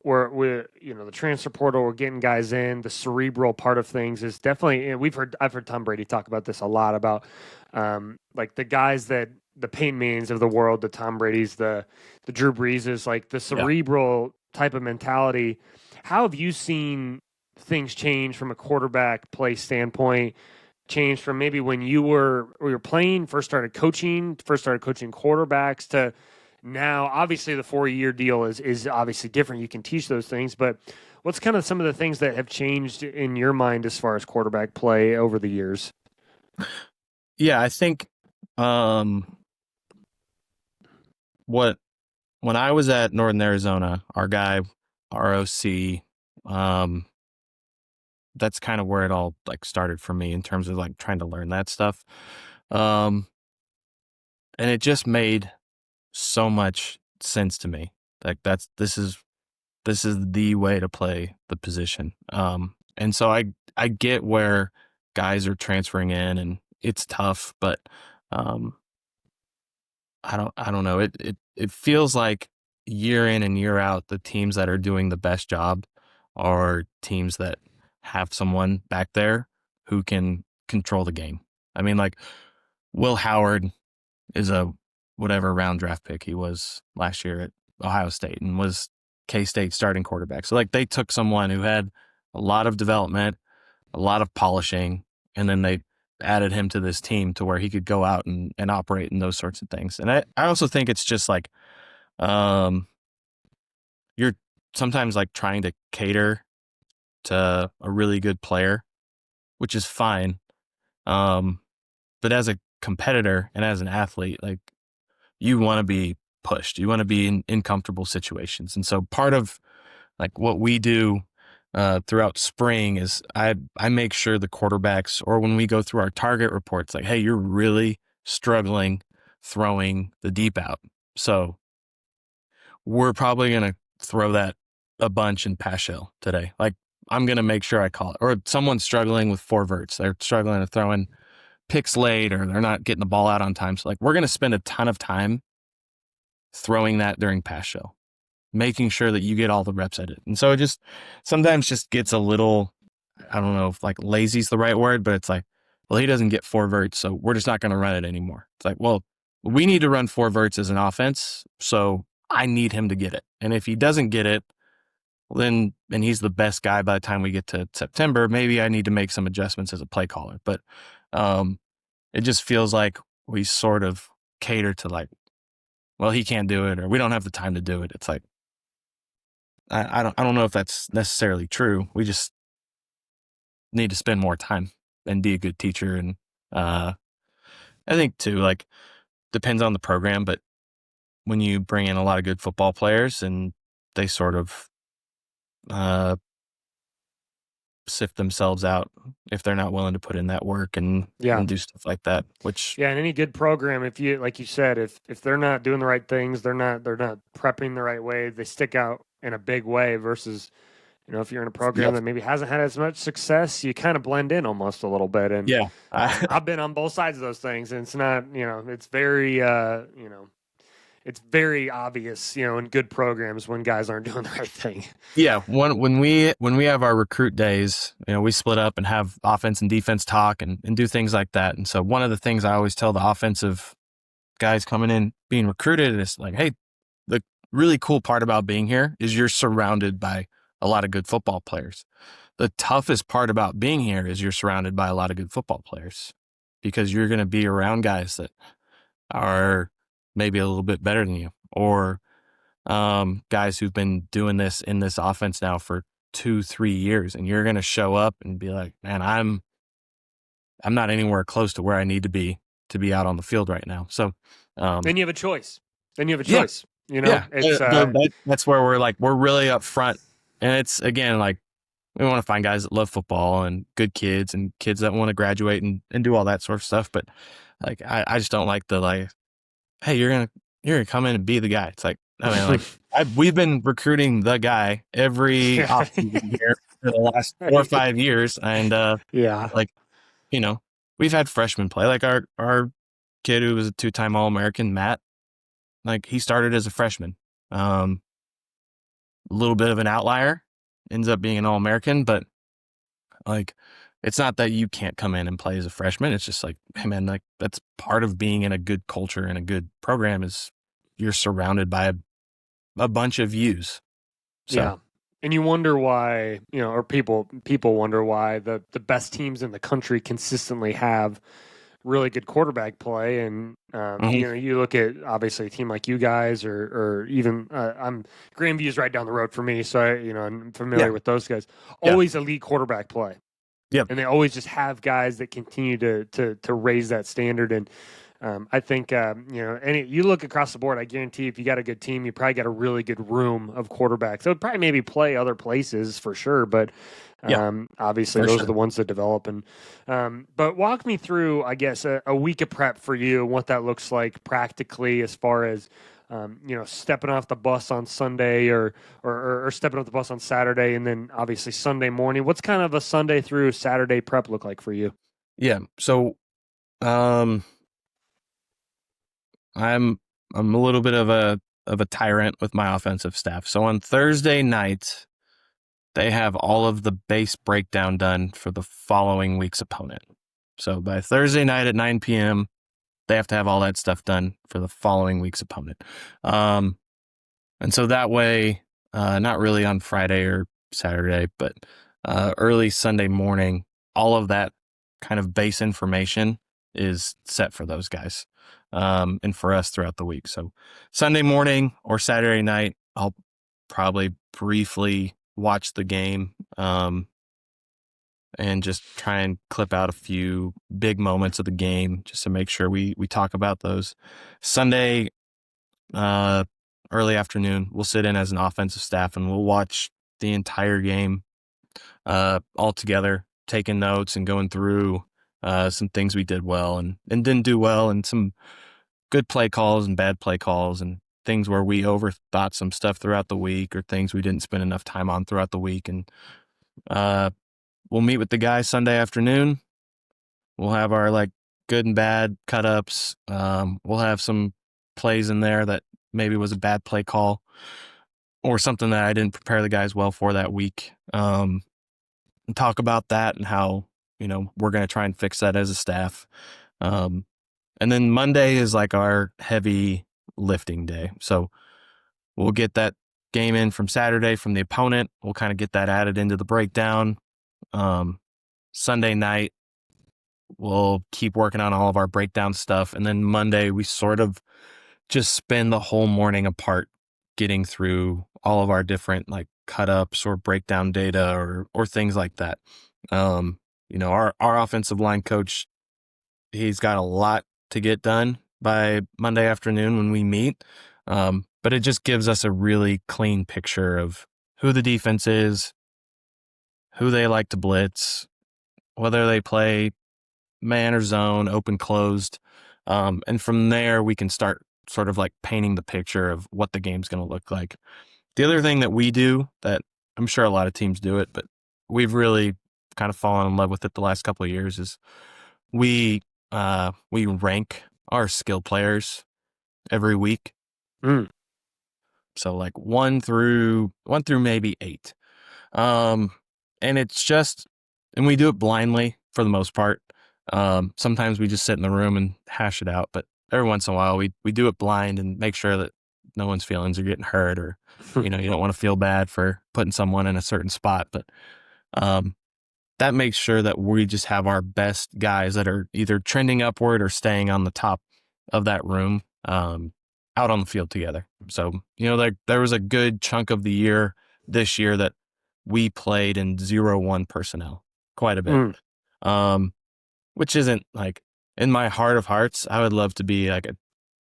where the transfer portal, we're getting guys in. The cerebral part of things is definitely. I've heard Tom Brady talk about this a lot about like the guys that the Peyton Mannings of the world, the Tom Brady's, the Drew Breeses, like the yeah. cerebral type of mentality. How have you seen things change from a quarterback play standpoint? Change from maybe when you were playing, first started coaching quarterbacks to now. Obviously, the 4-year deal is obviously different. You can teach those things, but what's kind of some of the things that have changed in your mind as far as quarterback play over the years? Yeah, I think what when I was at Northern Arizona, our guy, ROC, that's kind of where it all like started for me in terms of like trying to learn that stuff. Um, and it just made so much sense to me. Like this is the way to play the position. And so I get where guys are transferring in, and it's tough, but um, I don't know. It feels like year in and year out, the teams that are doing the best job are teams that have someone back there who can control the game. I mean, like Will Howard is a whatever round draft pick he was last year at Ohio State and was K-State starting quarterback. So like they took someone who had a lot of development, a lot of polishing, and then they added him to this team to where he could go out and operate in those sorts of things. And I also think it's just like um, you're sometimes like trying to cater to a really good player, which is fine. But as a competitor and as an athlete, like you want to be pushed. You want to be in comfortable situations. And so part of like what we do throughout spring is I make sure the quarterbacks, or when we go through our target reports, like, hey, you're really struggling throwing the deep out. So we're probably going to throw that a bunch in pass shell today. Like I'm going to make sure I call it. Or someone's struggling with four verts. They're struggling to throw in picks late, or they're not getting the ball out on time. So like we're going to spend a ton of time throwing that during pass shell, making sure that you get all the reps at it. And so it just sometimes just gets a little, I don't know if like lazy is the right word, but it's like, well, he doesn't get four verts, so we're just not going to run it anymore. It's like, well, we need to run four verts as an offense, so I need him to get it. And if he doesn't get it, well, then, and he's the best guy by the time we get to September, maybe I need to make some adjustments as a play caller. But it just feels like we sort of cater to like, well, he can't do it, or we don't have the time to do it. It's like, I don't know if that's necessarily true. We just need to spend more time and be a good teacher. And I think too, like depends on the program, but when you bring in a lot of good football players and they sort of sift themselves out if they're not willing to put in that work and do stuff like that, which in any good program, if you, like you said, if they're not doing the right things, they're not prepping the right way, they stick out in a big way versus, if you're in a program that maybe hasn't had as much success, you kind of blend in almost a little bit. And I've been on both sides of those things, and it's not, it's very, it's very obvious, in good programs when guys aren't doing the right thing. Yeah, when we have our recruit days, we split up and have offense and defense talk and do things like that. And so one of the things I always tell the offensive guys coming in being recruited is like, hey, the really cool part about being here is you're surrounded by a lot of good football players. The toughest part about being here is you're surrounded by a lot of good football players because you're going to be around guys that are maybe a little bit better than you, or guys who've been doing this in this offense now for 2-3 years, and you're going to show up and be like, man, I'm not anywhere close to where I need to be out on the field right now. So then you have a choice. It's that's where we're really up front. And it's, again, like we want to find guys that love football and good kids and kids that want to graduate and do all that sort of stuff. But like, I just don't like the, like, hey, you're going to come in and be the guy. It's like, I mean, like we've been recruiting the guy every offseason here for the last 4 or 5 years. And like, we've had freshmen play, like our kid who was a 2-time All-American, Matt, like he started as a freshman. A little bit of an outlier, ends up being an All-American, but like, it's not that you can't come in and play as a freshman. It's just like, hey man, like that's part of being in a good culture and a good program is you're surrounded by a bunch of views. So. Yeah. And you wonder why, or people wonder why the best teams in the country consistently have really good quarterback play. And, you look at obviously a team like you guys or even Grandview's right down the road for me. So, I'm familiar with those guys. Always elite quarterback play. Yep. And they always just have guys that continue to raise that standard. And I think you look across the board. I guarantee if you got a good team, you probably got a really good room of quarterbacks. So probably maybe play other places for sure, but Yeah, obviously for those are sure. the ones that develop. And but walk me through, I guess, a week of prep for you and what that looks like practically, as far as stepping off the bus on Sunday or stepping off the bus on Saturday, and then obviously Sunday morning. What's kind of a Sunday through Saturday prep look like for you? Yeah. So um, I'm a little bit of a tyrant with my offensive staff. So on Thursday night, they have all of the base breakdown done for the following week's opponent. So by Thursday night at 9 p.m., they have to have all that stuff done for the following week's opponent. And so that way, not really on Friday or Saturday, but early Sunday morning, all of that kind of base information is set for those guys, and for us throughout the week. So Sunday morning or Saturday night, I'll probably briefly watch the game, and just try and clip out a few big moments of the game just to make sure we talk about those. Sunday, uh, early afternoon, we'll sit in as an offensive staff and we'll watch the entire game, all together, taking notes and going through some things we did well and didn't do well, and some good play calls and bad play calls, and things where we overthought some stuff throughout the week, or things we didn't spend enough time on throughout the week. And uh, we'll meet with the guys Sunday afternoon. We'll have our like good and bad cut ups. We'll have some plays in there that maybe was a bad play call or something that I didn't prepare the guys well for that week. And talk about that and how, we're going to try and fix that as a staff. And then Monday is like our heavy lifting day. So we'll get that game in from Saturday from the opponent. We'll kind of get that added into the breakdown. Sunday night, we'll keep working on all of our breakdown stuff. And then Monday, we sort of just spend the whole morning apart getting through all of our different like cut ups or breakdown data or things like that. Our offensive line coach, he's got a lot to get done by Monday afternoon when we meet. But it just gives us a really clean picture of who the defense is, who they like to blitz, whether they play man or zone, open, closed. And from there, we can start sort of like painting the picture of what the game's going to look like. The other thing that we do that I'm sure a lot of teams do it, but we've really kind of fallen in love with it the last couple of years is we rank our skill players every week. Mm. So like one through maybe 8. And it's just, and we do it blindly for the most part. Sometimes we just sit in the room and hash it out, but every once in a while we do it blind and make sure that no one's feelings are getting hurt, or, you don't want to feel bad for putting someone in a certain spot. But, that makes sure that we just have our best guys that are either trending upward or staying on the top of that room, out on the field together. So, there was a good chunk of the year this year that we played in 0-1 personnel quite a bit. Which isn't like, in my heart of hearts, I would love to be like a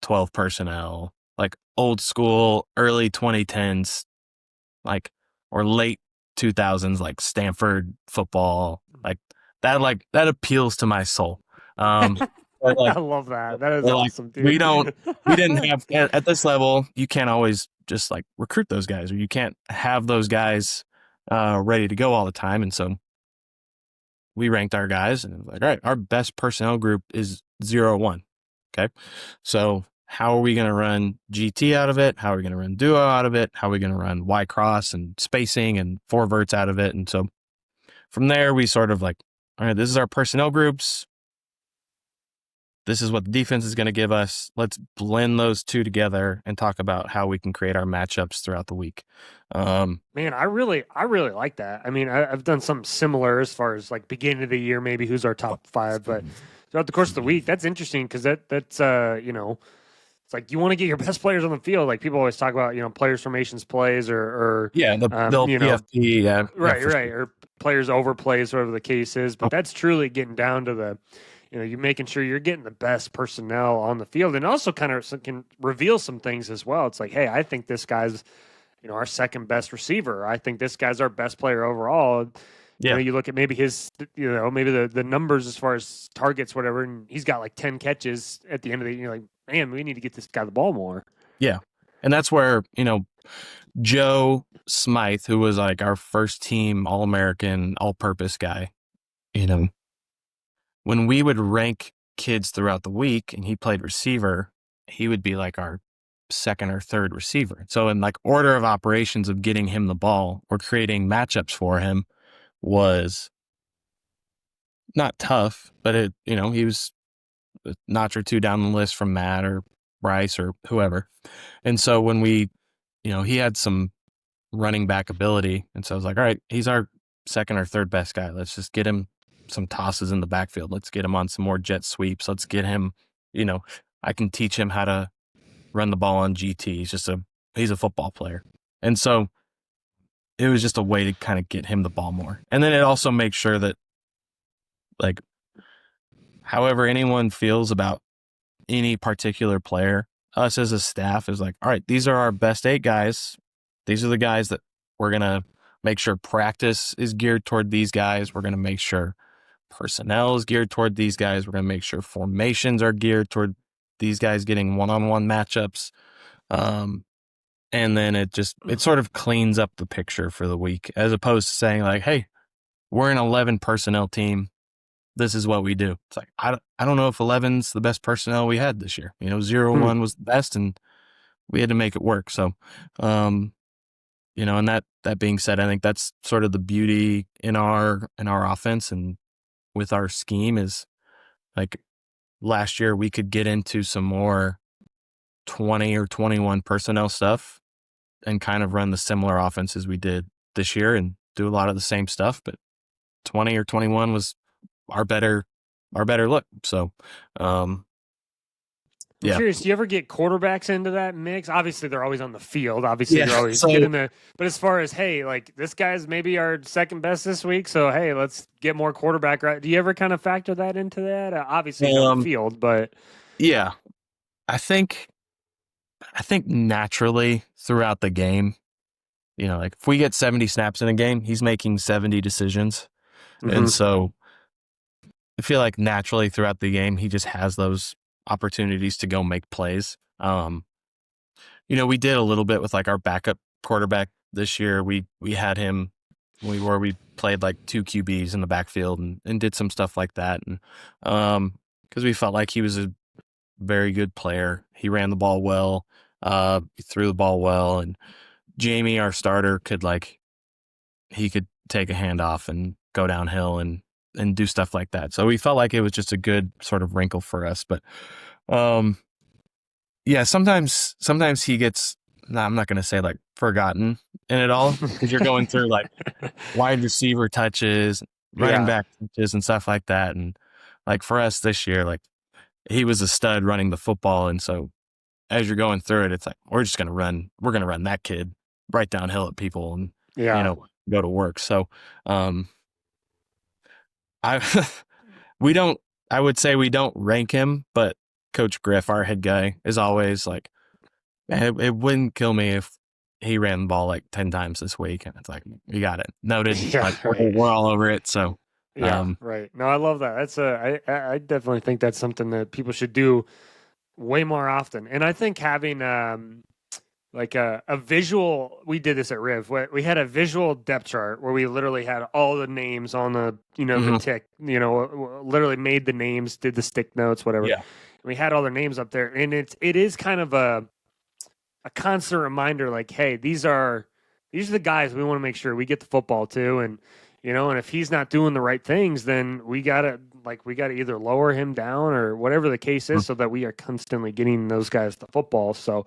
12 personnel, like old school, early 2010s, like, or late 2000s, like Stanford football, like that appeals to my soul. But I like, love that. That is awesome, dude. we didn't have at this level, you can't always just like recruit those guys, or you can't have those guys ready to go all the time. And so we ranked our guys and it was like, all right, our best personnel group is 0-1. Okay. So how are we going to run GT out of it? How are we going to run duo out of it? How are we going to run Y cross and spacing and 4 verts out of it? And so from there, we sort of like, all right, this is our personnel groups. This is what the defense is going to give us. Let's blend those two together and talk about how we can create our matchups throughout the week. Man, I really like that. I mean, I've done something similar as far as like beginning of the year, maybe who's our top 5, but throughout the course of the week, that's interesting because that's it's like you want to get your best players on the field. Like people always talk about, players formations plays or the PFP, right, or players over plays, whatever the case is. But that's truly getting down to the you're making sure you're getting the best personnel on the field, and also kind of can reveal some things as well. It's like, hey, I think this guy's our second best receiver. I think this guy's our best player overall. Yeah. You look at maybe his, maybe the numbers as far as targets, whatever, and he's got like 10 catches at the end of the, like, man, we need to get this guy the ball more. Yeah. And that's where, Joe Smythe, who was like our first team All-American, all-purpose guy, when we would rank kids throughout the week and he played receiver, he would be like our second or third receiver. So in like order of operations of getting him the ball or creating matchups for him was not tough, but he was a notch or two down the list from Matt or Bryce or whoever. And so when he had some running back ability. And so I was like, all right, he's our second or third best guy. Let's just get him some tosses in the backfield. Let's get him on some more jet sweeps. Let's get him, I can teach him how to run the ball on GT. He's a football player. And so it was just a way to kind of get him the ball more. And then it also makes sure that, like, however anyone feels about any particular player, us as a staff is like, all right, these are our best 8 guys. These are the guys that we're going to make sure practice is geared toward these guys. We're going to make sure personnel is geared toward these guys. We're going to make sure formations are geared toward these guys getting one-on-one matchups. And then it sort of cleans up the picture for the week, as opposed to saying like, hey, we're an 11 personnel team. This is what we do. It's like, I don't know if 11's the best personnel we had this year. 0-1 was the best, and we had to make it work. So, and that being said, I think that's sort of the beauty in our offense and with our scheme is, like, last year we could get into some more 20 or 21 personnel stuff and kind of run the similar offenses we did this year and do a lot of the same stuff, but 20 or 21 was our better look. So, I'm curious, do you ever get quarterbacks into that mix? Obviously, they're always on the field. Obviously, they're always getting the. But as far as, hey, like, this guy's maybe our second best this week, so hey, let's get more quarterback. Right? Do you ever kind of factor that into that? Obviously, on the field, but yeah, I think naturally throughout the game, like if we get 70 snaps in a game, he's making 70 decisions, and so I feel like naturally throughout the game, he just has those opportunities to go make plays. We did a little bit with like our backup quarterback this year. We had him we played like 2 QBs in the backfield and did some stuff like that. And because we felt like he was a very good player. He ran the ball well, he threw the ball well, and Jamie, our starter, could take a handoff and go downhill and do stuff like that. So we felt like it was just a good sort of wrinkle for us. But sometimes he gets, I'm not going to say like forgotten in it all, because you're going through like wide receiver touches, running back touches and stuff like that. And like for us this year, like he was a stud running the football. And so as you're going through it, it's like, we're going to run that kid right downhill at people and, go to work. So, I would say we don't rank him, but Coach Griff, our head guy, is always like, man, it wouldn't kill me if he ran the ball like 10 times this week. And it's like, you got it noted. We're all over it. So, right. No, I love that. That's I definitely think that's something that people should do way more often. And I think having, like a visual, we did this at Riv. We had a visual depth chart where we literally had all the names on the, the tick, literally made the names, did the stick notes, whatever. Yeah. And we had all their names up there. And it is kind of a constant reminder, like, hey, these are the guys we want to make sure we get the football to. And, and if he's not doing the right things, then we gotta either lower him down or whatever the case is, so that we are constantly getting those guys the football. So,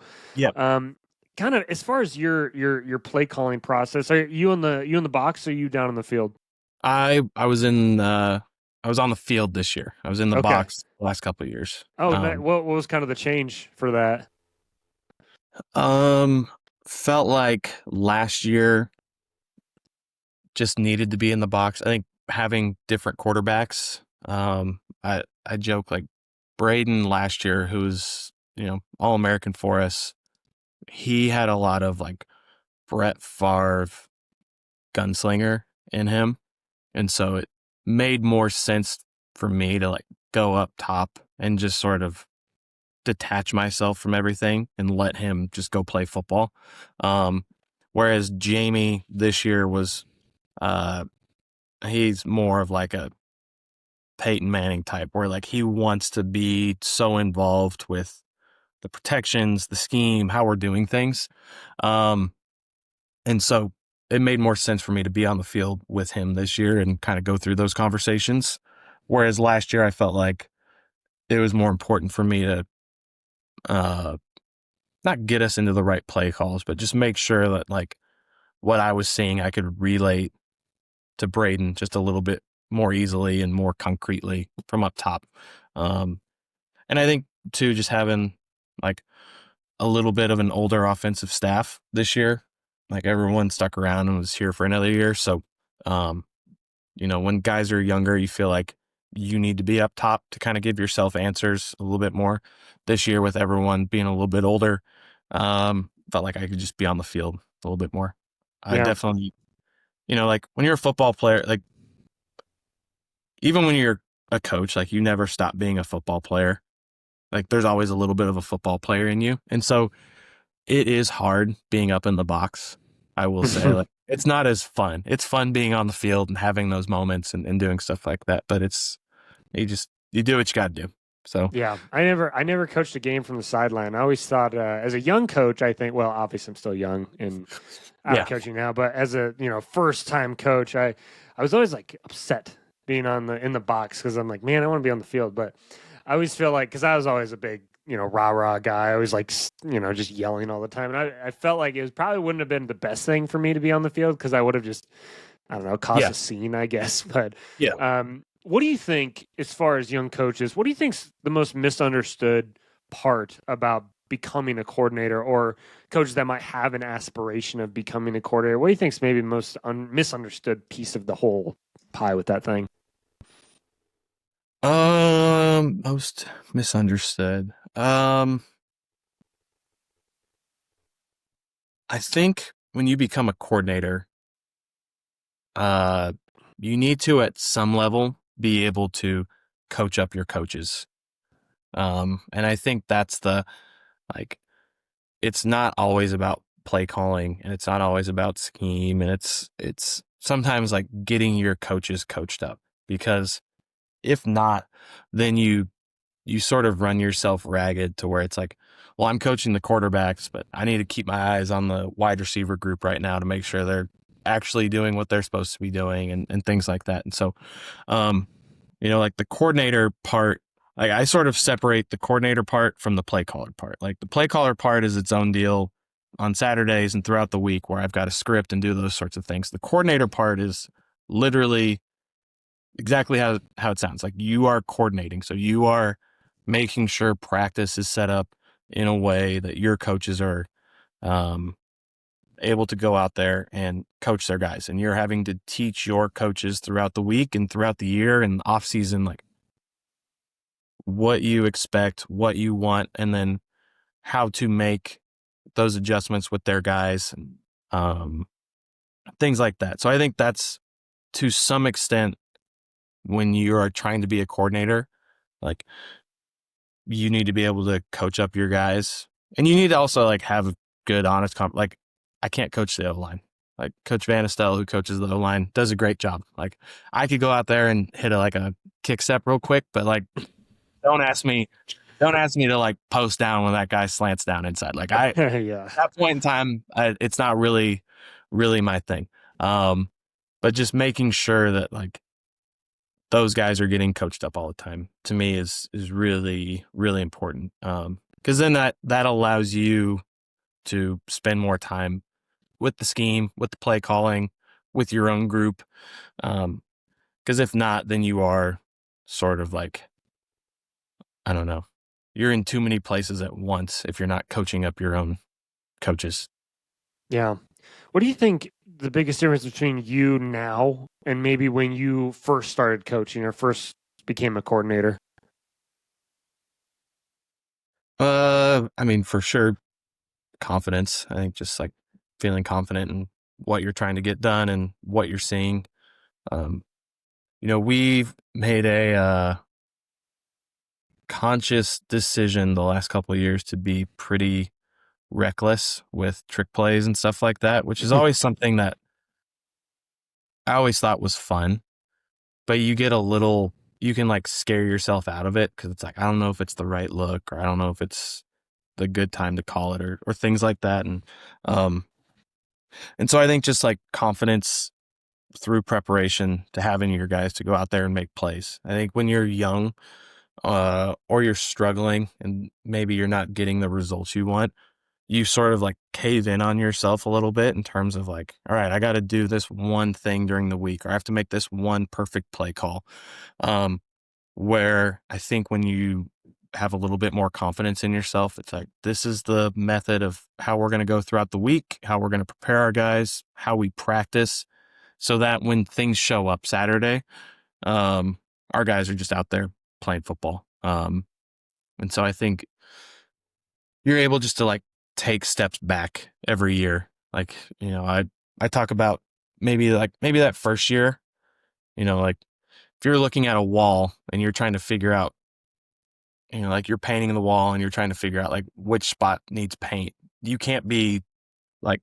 kind of as far as your play calling process, are you in the box or are you down in the field? I was on the field this year. I was in the box the last couple of years. Oh, what was kind of the change for that? Felt like last year just needed to be in the box. I think having different quarterbacks, I I joke like Braden last year, who's, All-American for us, he had a lot of like Brett Favre gunslinger in him. And so it made more sense for me to like go up top and just sort of detach myself from everything and let him just go play football. Whereas Jamie this year was, he's more of like a Peyton Manning type, where like he wants to be so involved with the protections, the scheme, how we're doing things. And so it made more sense for me to be on the field with him this year and kind of go through those conversations. Whereas last year I felt like it was more important for me to not get us into the right play calls, but just make sure that like what I was seeing I could relate to Braden just a little bit more easily and more concretely from up top. And I think too, just having like a little bit of an older offensive staff this year, like everyone stuck around and was here for another year. So, when guys are younger, you feel like you need to be up top to kind of give yourself answers a little bit more. This year with everyone being a little bit older, felt like I could just be on the field a little bit more. I definitely, like when you're a football player, like even when you're a coach, like you never stop being a football player. Like there's always a little bit of a football player in you. And so it is hard being up in the box. I will say, like, it's not as fun. It's fun being on the field and having those moments and doing stuff like that. But you do what you got to do. So yeah, I never coached a game from the sideline. I always thought, as a young coach, I think, well, obviously I'm still young and out of coaching now, but as a first time coach, I was always like upset being in the box because I'm like, man, I want to be on the field, but I always feel like, because I was always a big rah guy. I was like just yelling all the time, and I felt like it probably wouldn't have been the best thing for me to be on the field because I would have just, I don't know, caused a scene, I guess. But what do you think, as far as young coaches, what do you think's the most misunderstood part about becoming a coordinator, or coaches that might have an aspiration of becoming a coordinator? What do you think's maybe the most misunderstood piece of the whole pie with that thing? Most misunderstood. I think when you become a coordinator, you need to, at some level, be able to coach up your coaches. And I think that's it's not always about play calling, and it's not always about scheme, and it's sometimes like getting your coaches coached up, because if not, then you sort of run yourself ragged to where it's like, well, I'm coaching the quarterbacks, but I need to keep my eyes on the wide receiver group right now to make sure they're actually doing what they're supposed to be doing and things like that. And so, like the coordinator part, like I sort of separate the coordinator part from the play caller part. Like the play caller part is its own deal on Saturdays and throughout the week where I've got a script and do those sorts of things. The coordinator part is literally exactly how it sounds. Like you are coordinating. So you are making sure practice is set up in a way that your coaches are able to go out there and coach their guys. And you're having to teach your coaches throughout the week and throughout the year and off season, like what you expect, what you want, and then how to make those adjustments with their guys, and things like that. So I think that's, to some extent, when you are trying to be a coordinator, like you need to be able to coach up your guys, and you need to also like have a good, honest like I can't coach the O-line. Like Coach Van Estelle, who coaches the O-line, does a great job. Like I could go out there and hit a kick step real quick, but like don't ask me to like post down when that guy slants down inside. Like at that point in time, it's not really my thing. But just making sure that like those guys are getting coached up all the time, to me is really, really important. Because then that allows you to spend more time with the scheme, with the play calling, with your own group. Because if not, then you are sort of like, I don't know, you're in too many places at once if you're not coaching up your own coaches. Yeah. What do you think the biggest difference between you now and maybe when you first started coaching or first became a coordinator? I mean, for sure, confidence. I think just like feeling confident in what you're trying to get done and what you're seeing. Um, we've made a conscious decision the last couple of years to be pretty reckless with trick plays and stuff like that, which is always something that I always thought was fun, but you can like scare yourself out of it because it's like, I don't know if it's the right look or I don't know if it's the good time to call it or things like that. Um, and so I think just like confidence through preparation to having your guys to go out there and make plays. I think when you're young, or you're struggling and maybe you're not getting the results you want, you sort of like cave in on yourself a little bit in terms of like, all right, I got to do this one thing during the week, or I have to make this one perfect play call. Um, where I think when you have a little bit more confidence in yourself, it's like, this is the method of how we're going to go throughout the week, how we're going to prepare our guys, how we practice, so that when things show up Saturday, um, our guys are just out there playing football. And so I think you're able just to like take steps back every year. Like, I talk about maybe that first year, like if you're looking at a wall and you're trying to figure out, like you're painting the wall and you're trying to figure out like which spot needs paint. You can't be like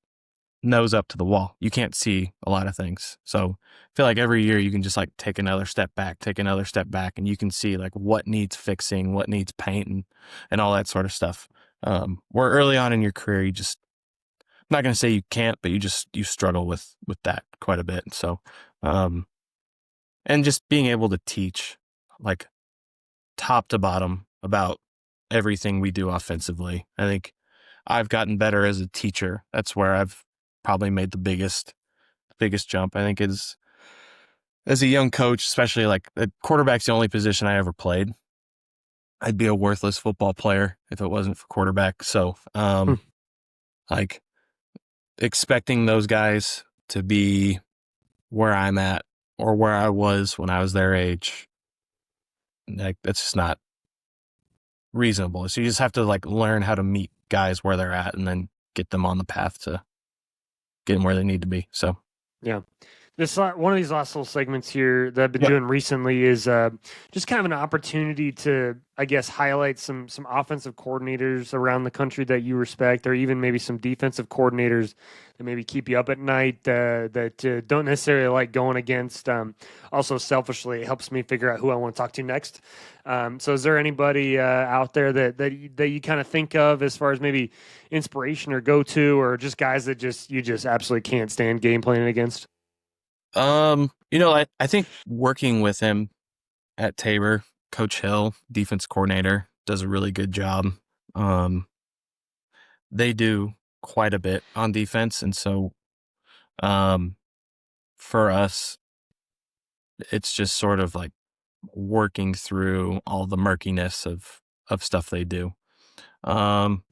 nose up to the wall. You can't see a lot of things. So I feel like every year you can just like take another step back, and you can see like what needs fixing, what needs paint, and all that sort of stuff. Where early on in your career, I'm not going to say you can't, but you struggle with that quite a bit. So, um, and just being able to teach like top to bottom about everything we do offensively. I think I've gotten better as a teacher. That's where I've probably made the biggest jump. I think is as a young coach, especially like the quarterback's the only position I ever played. I'd be a worthless football player if it wasn't for quarterback. So, like expecting those guys to be where I'm at or where I was when I was their age, like that's just not reasonable. So you just have to like learn how to meet guys where they're at and then get them on the path to getting where they need to be. So, Yeah. This one of these last little segments here that I've been yep. doing recently is just kind of an opportunity to, I guess, highlight some offensive coordinators around the country that you respect, or even maybe some defensive coordinators that maybe keep you up at night that don't necessarily like going against. Also, selfishly, it helps me figure out who I want to talk to next. So, is there anybody out there that you kind of think of as far as maybe inspiration or go to, or just guys that you just absolutely can't stand game planning against? I think working with him at Tabor, Coach Hill, defense coordinator, does a really good job. They do quite a bit on defense, and so um, for us, it's just sort of like working through all the murkiness of stuff they do. Um,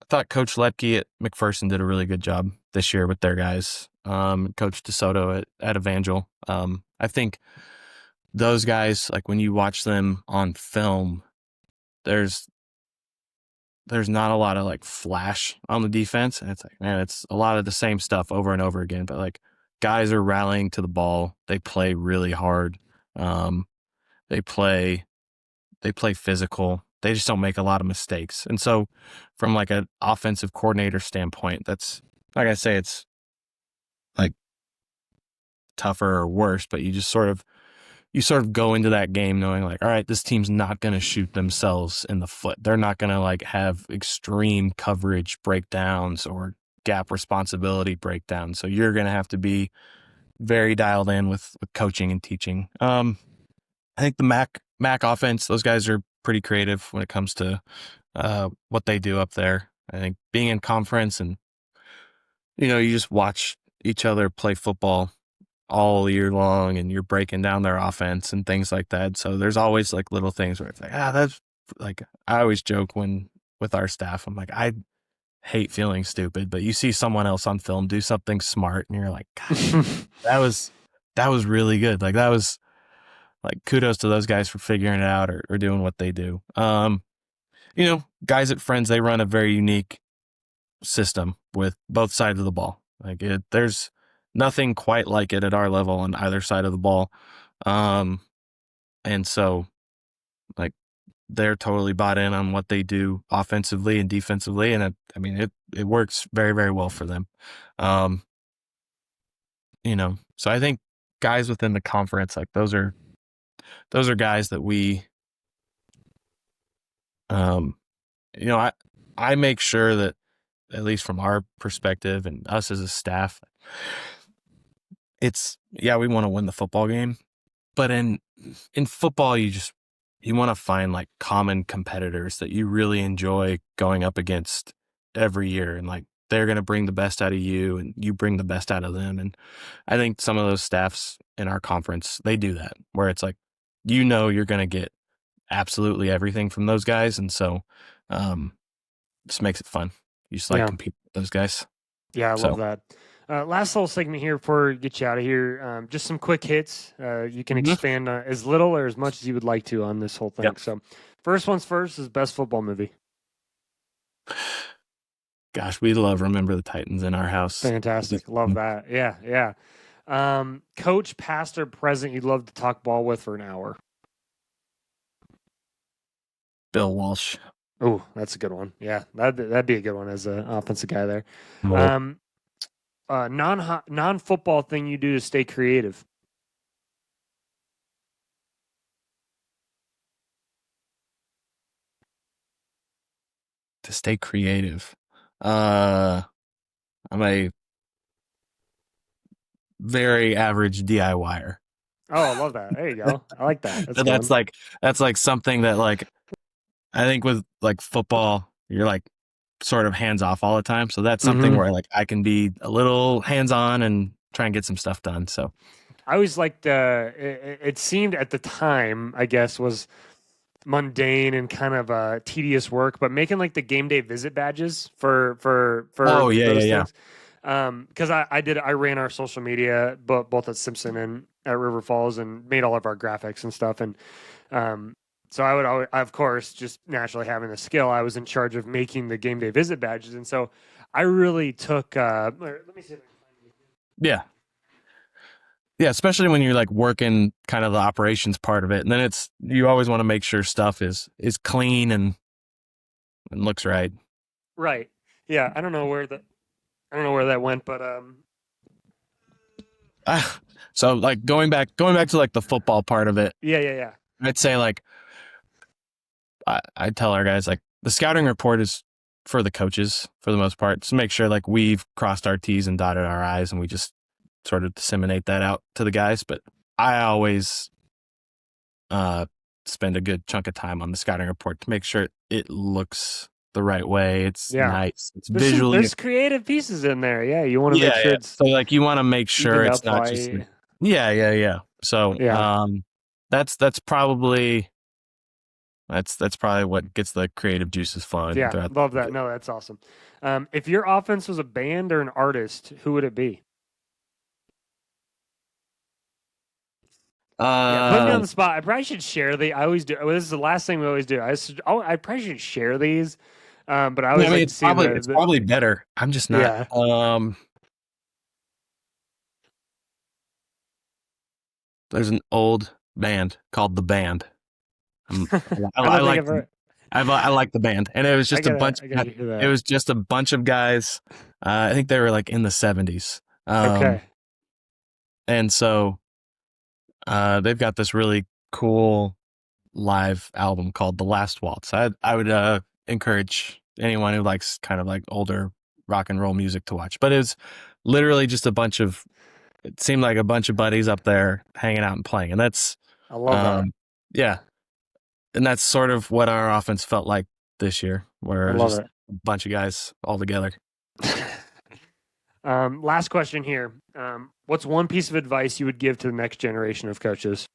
I thought Coach Lepke at McPherson did a really good job this year with their guys. Coach DeSoto at Evangel. I think those guys, like when you watch them on film, there's not a lot of like flash on the defense. And it's like, man, it's a lot of the same stuff over and over again. But like guys are rallying to the ball. They play really hard. Um, they play physical. They just don't make a lot of mistakes. And so from like an offensive coordinator standpoint, that's like I say, it's like tougher or worse, but you sort of go into that game knowing like, all right, this team's not going to shoot themselves in the foot. They're not going to like have extreme coverage breakdowns or gap responsibility breakdowns. So you're going to have to be very dialed in with coaching and teaching. I think the Mac offense, those guys are pretty creative when it comes to what they do up there. I think being in conference and, you just watch each other play football all year long and you're breaking down their offense and things like that. So there's always like little things where it's like, that's like, I always joke with our staff, I'm like, I hate feeling stupid, but you see someone else on film do something smart and you're like, God, that was really good. Like that was like kudos to those guys for figuring it out or doing what they do. guys at Friends, they run a very unique system with both sides of the ball. There's nothing quite like it at our level on either side of the ball. And so like they're totally bought in on what they do offensively and defensively. And it works very, very well for them. So I think guys within the conference, like those are guys that we, I make sure that, at least from our perspective and us as a staff, we want to win the football game, but in football, you want to find like common competitors that you really enjoy going up against every year. And like, they're going to bring the best out of you and you bring the best out of them. And I think some of those staffs in our conference, they do that, where it's like, you're going to get absolutely everything from those guys. And so, just makes it fun. You just like compete with those guys. Yeah, I love that. Last little segment here before we get you out of here. Just some quick hits. You can expand as little or as much as you would like to on this whole thing. Yep. So first one's first is best football movie. Gosh, we love Remember the Titans in our house. Fantastic. Love that. Yeah. Coach, past or present, you'd love to talk ball with for an hour. Bill Walsh. Oh, that's a good one. Yeah, that'd be a good one as an offensive guy there. Non-football thing you do to stay creative. To stay creative. I'm a very average DIYer. Oh, I love that. There you go. I like that. That's like something that like I think with like football, you're like sort of hands off all the time. So that's something where like I can be a little hands on and try and get some stuff done. So I always liked it seemed at the time, I guess, was mundane and kind of tedious work, but making like the game day visit badges for those things. Because I ran our social media both at Simpson and at River Falls and made all of our graphics and stuff. And so I would always, of course, just naturally having the skill, I was in charge of making the game day visit badges. And so I really took, let me see if I can find it. Yeah, especially when you're like working kind of the operations part of it. And then you always want to make sure stuff is clean and looks right. Right. Yeah. I don't know where that went, but so like going back to like the football part of it. Yeah. I'd say like I tell our guys like the scouting report is for the coaches for the most part, to make sure like we've crossed our T's and dotted our I's, and we just sort of disseminate that out to the guys. But I always spend a good chunk of time on the scouting report to make sure it looks the right way. It's nice. It's visually. There's creative pieces in there. Yeah, you want to make sure it's. So like you want to make sure it's not just. Yeah. So that's probably what gets the creative juices flowing. Yeah, love that. No, that's awesome. If your offense was a band or an artist, who would it be? Put me on the spot. I probably should share I always do. This is the last thing we always do. I probably should share these. But I always like it's probably better. I'm just not. Yeah. There's an old band called The Band. I like the band, and it was just a bunch. It was just a bunch of guys. I think they were like in the 70s. Okay. And so they've got this really cool live album called The Last Waltz. I would encourage anyone who likes kind of like older rock and roll music to watch. But it was literally just it seemed like a bunch of buddies up there hanging out and playing. And I love that. Yeah. And that's sort of what our offense felt like this year, where it was just a bunch of guys all together. Last question here. What's one piece of advice you would give to the next generation of coaches?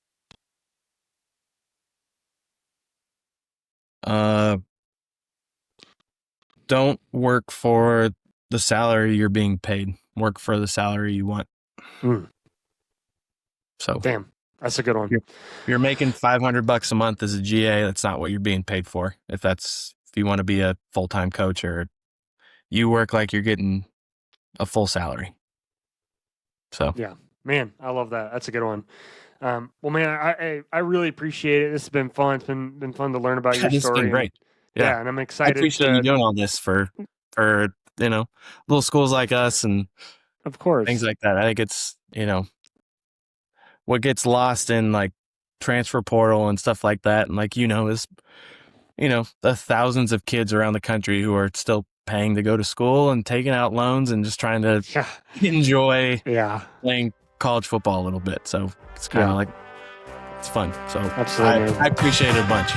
Don't work for the salary you're being paid. Work for the salary you want. So damn, that's a good one. You're making $500 a month as a GA. That's not what you're being paid for. If if you want to be a full-time coach, or you work like you're getting a full salary. So yeah, man, I love that. That's a good one. Well, man, I really appreciate it. This has been fun. It's been fun to learn about your this has story. been great. Yeah, and I'm I excited appreciate you doing all this for little schools like us and of course things like that. I think it's what gets lost in like transfer portal and stuff like that, and like is the thousands of kids around the country who are still paying to go to school and taking out loans and just trying to enjoy playing college football a little bit. So it's kind of like, it's fun. So absolutely, I appreciate it a bunch.